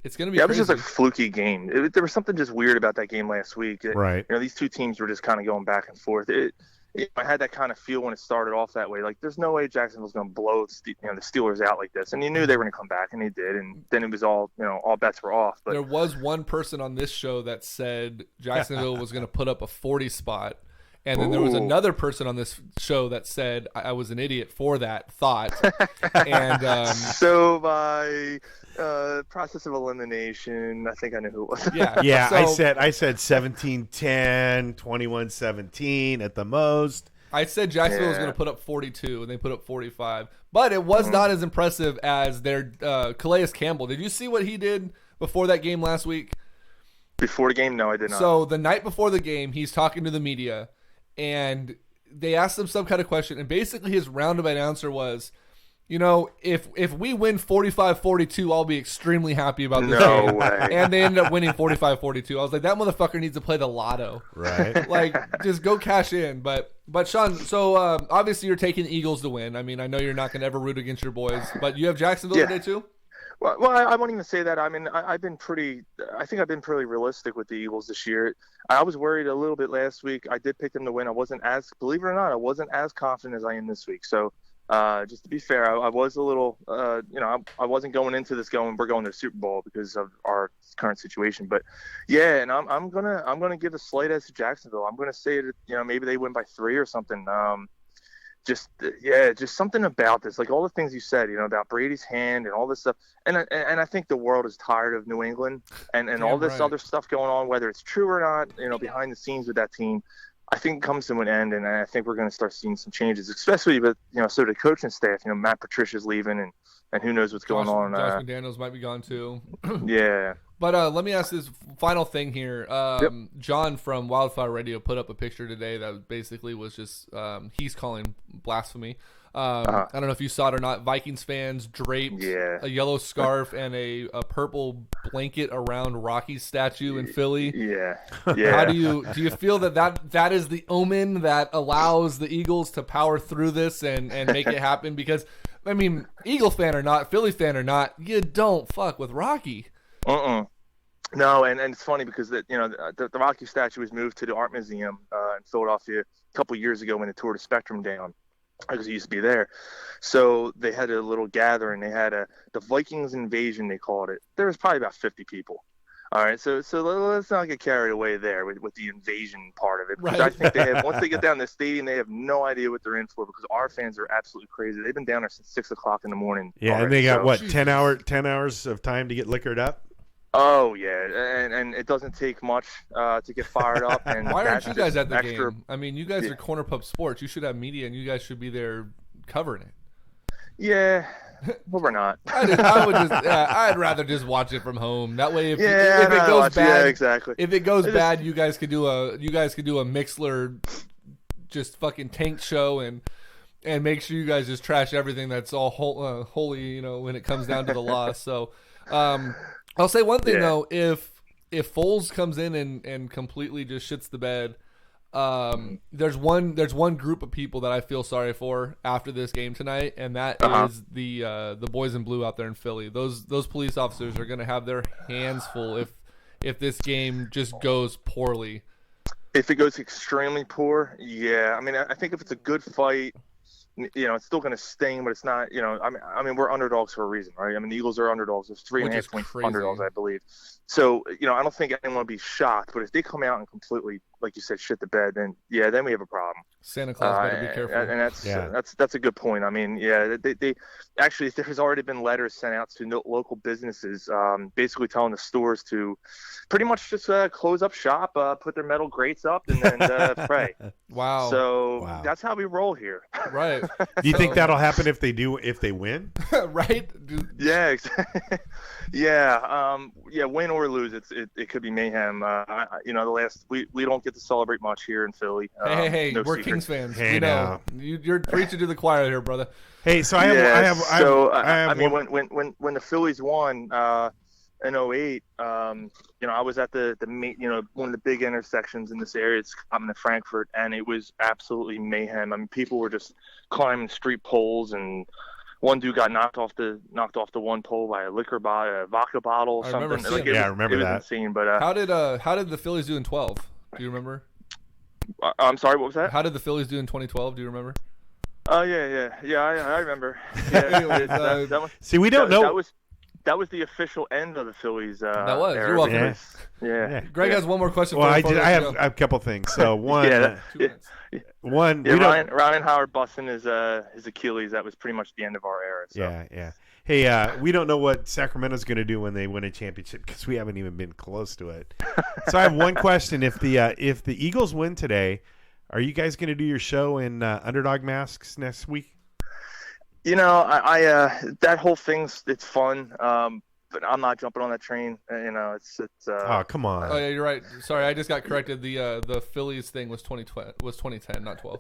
It's going to be it was just a fluky game. There was something just weird about that game last week. Right. These two teams were just kind of going back and forth. I had that kind of feel when it started off that way. Like, there's no way Jacksonville's going to blow the Steelers out like this. And you knew they were going to come back, and they did. And then it was all bets were off. But there was one person on this show that said Jacksonville was going to put up a 40 spot. And then there was another person on this show that said I was an idiot for that thought. And so by process of elimination, I think I knew who it was. Yeah. So, I said 17-10, 21-17 at the most. I said Jacksonville was going to put up 42, and they put up 45. But it was not as impressive as their Calais Campbell. Did you see what he did before that game last week? Before the game? No, I did not. So the night before the game, he's talking to the media. And they asked him some kind of question, and basically his roundabout answer was, if we win 45-42, I'll be extremely happy about this game. No way. And they ended up winning 45-42. I was like, that motherfucker needs to play the lotto. Right. Like, just go cash in. But Sean, so obviously you're taking the Eagles to win. I know you're not going to ever root against your boys, but you have Jacksonville today too? Well, I won't even say that. I think I've been pretty realistic with the Eagles this year. I was worried a little bit last week. I did pick them to win. Believe it or not, I wasn't as confident as I am this week. So, just to be fair, I was a little, I wasn't going into this we're going to the Super Bowl because of our current situation. But yeah, and I'm gonna give a slight edge to Jacksonville. I'm gonna say that maybe they win by 3 or something. Just something about this, like all the things you said, about Brady's hand and all this stuff. And I think the world is tired of New England and all this other stuff going on, whether it's true or not, behind the scenes with that team. I think it comes to an end, and I think we're going to start seeing some changes, especially with, so the coaching staff, Matt Patricia's leaving and who knows what's going on. Josh McDaniels might be gone too. Yeah. But let me ask this final thing here. John from Wildfire Radio put up a picture today that basically was just he's calling blasphemy. I don't know if you saw it or not. Vikings fans draped a yellow scarf and a purple blanket around Rocky's statue in Philly. Yeah. How do you feel that is the omen that allows the Eagles to power through this and make it happen? Because Eagle fan or not, Philly fan or not, you don't fuck with Rocky. No, and it's funny because the Rocky statue was moved to the Art Museum in Philadelphia a couple years ago when they tore the Spectrum down, because it used to be there. So they had a little gathering. They had the Vikings invasion, they called it. There was probably about 50 people. All right, so let's not get carried away there with the invasion part of it. Because Right. I think once they get down to the stadium, they have no idea what they're in for, because our fans are absolutely crazy. They've been down there since 6 o'clock in the morning. Yeah, and already, they got so. 10 hours of time to get liquored up. Oh yeah, and it doesn't take much to get fired up. And Why aren't that's you guys just at the extra. game? I mean, you guys Yeah. are Corner Pub Sports. You should have media, and you guys should be there covering it. Yeah, but we're not. I'd rather just watch it from home. That way, if Yeah, it goes bad, yeah, exactly. if it goes It bad, you guys could do a Mixler, just fucking tank show and make sure you guys just trash everything that's all holy, when it comes down to the loss. So, I'll say one thing though: if Foles comes in and completely just shits the bed, there's one group of people that I feel sorry for after this game tonight, and that is the boys in blue out there in Philly. Those police officers are going to have their hands full if this game just goes poorly. If it goes extremely poor, yeah. I mean, I think if it's a good fight, it's still going to sting, but it's not. I mean, we're underdogs for a reason, right? I mean, the Eagles are underdogs. There's 3.5 point underdogs, I believe. So, I don't think anyone will be shocked. But if they come out and completely, like you said, shit the bed, then we have a problem. Santa Claus better be careful. And that's a good point. I mean, they actually, there's already been letters sent out to local businesses, basically telling the stores to pretty much just close up shop, put their metal grates up, and then pray. Wow. So that's how we roll here. Right. Do you think that'll happen if they win? Right. Yeah. Yeah. Win or lose, it could be mayhem. We don't get to celebrate much here in Philly. Hey, no we're secret. Kings fans. Hey, know. You're preaching to the choir here, brother. Hey, so I have mean, when the Phillies won in 2008, I was at the one of the big intersections in this area. It's coming to Frankfurt, and it was absolutely mayhem. I mean, people were just climbing street poles, and one dude got knocked off the one pole by a vodka bottle or something. I remember that. Insane. But how did the Phillies do in 12? Do you remember? I'm sorry, what was that? How did the Phillies do in 2012? Do you remember? Oh yeah. I remember. Yeah, see, we don't know. That was the official end of the Phillies. That was. Era. You're welcome. Yeah. Greg has one more question. Well, for you I have a couple things. So one, Ryan Howard busting his Achilles. That was pretty much the end of our era. So. Yeah. Hey, we don't know what Sacramento's going to do when they win a championship because we haven't even been close to it. So I have one question: if the Eagles win today, are you guys going to do your show in underdog masks next week? I that whole thing's it's fun, but I'm not jumping on that train. It's. Oh, come on! Oh yeah, you're right. Sorry, I just got corrected. The Phillies thing was 2010, not 12.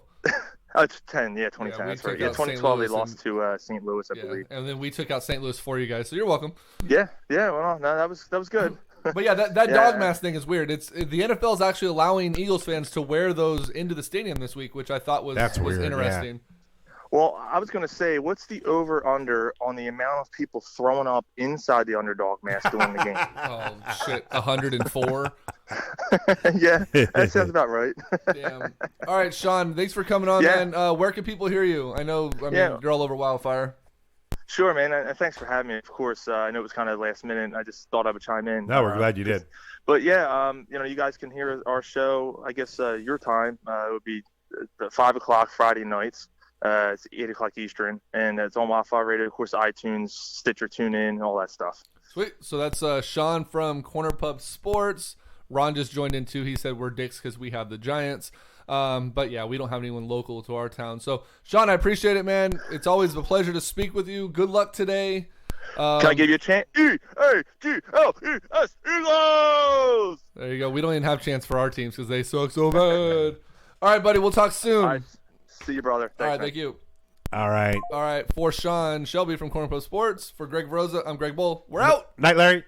Oh, it's 10. Yeah, 2010. That's right. Yeah, 2012 they lost to St. Louis, I believe. And then we took out St. Louis for you guys, so you're welcome. Yeah. Well, no, that was good. But yeah, that dog mask thing is weird. It's the NFL is actually allowing Eagles fans to wear those into the stadium this week, which I thought was weird, interesting. Yeah. Well, I was going to say, what's the over/under on the amount of people throwing up inside the underdog mask during the game? Oh, shit. 104? Yeah, that sounds about right. Damn. All right, Sean, thanks for coming on, man. Where can people hear you? I mean, you're all over Wildfire. Sure, man. And thanks for having me. Of course, I know it was kind of last minute. I just thought I would chime in. No, we're glad you did. But, yeah, you guys can hear our show, I guess, your time. It would be 5 o'clock Friday nights. It's 8 o'clock Eastern, and it's on Wildfire Radio, of course, iTunes, Stitcher, TuneIn, all that stuff. Sweet. So that's Sean from Corner Pub Sports. Ron just joined in too. He said we're dicks because we have the Giants. But yeah, we don't have anyone local to our town. So Sean, I appreciate it, man. It's always a pleasure to speak with you. Good luck today. Can I give you a chant? E-A-G-L-E-S, Eagles! There you go. We don't even have chants for our teams because they suck so bad. All right, buddy. We'll talk soon. All right. See you, brother. Thanks, all right, man. thank you. All right. All right, for Sean Shelby from Corner Post Sports, for Greg Veroza, I'm Greg Bull. We're out. Night, Larry.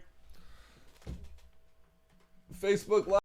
Facebook Live.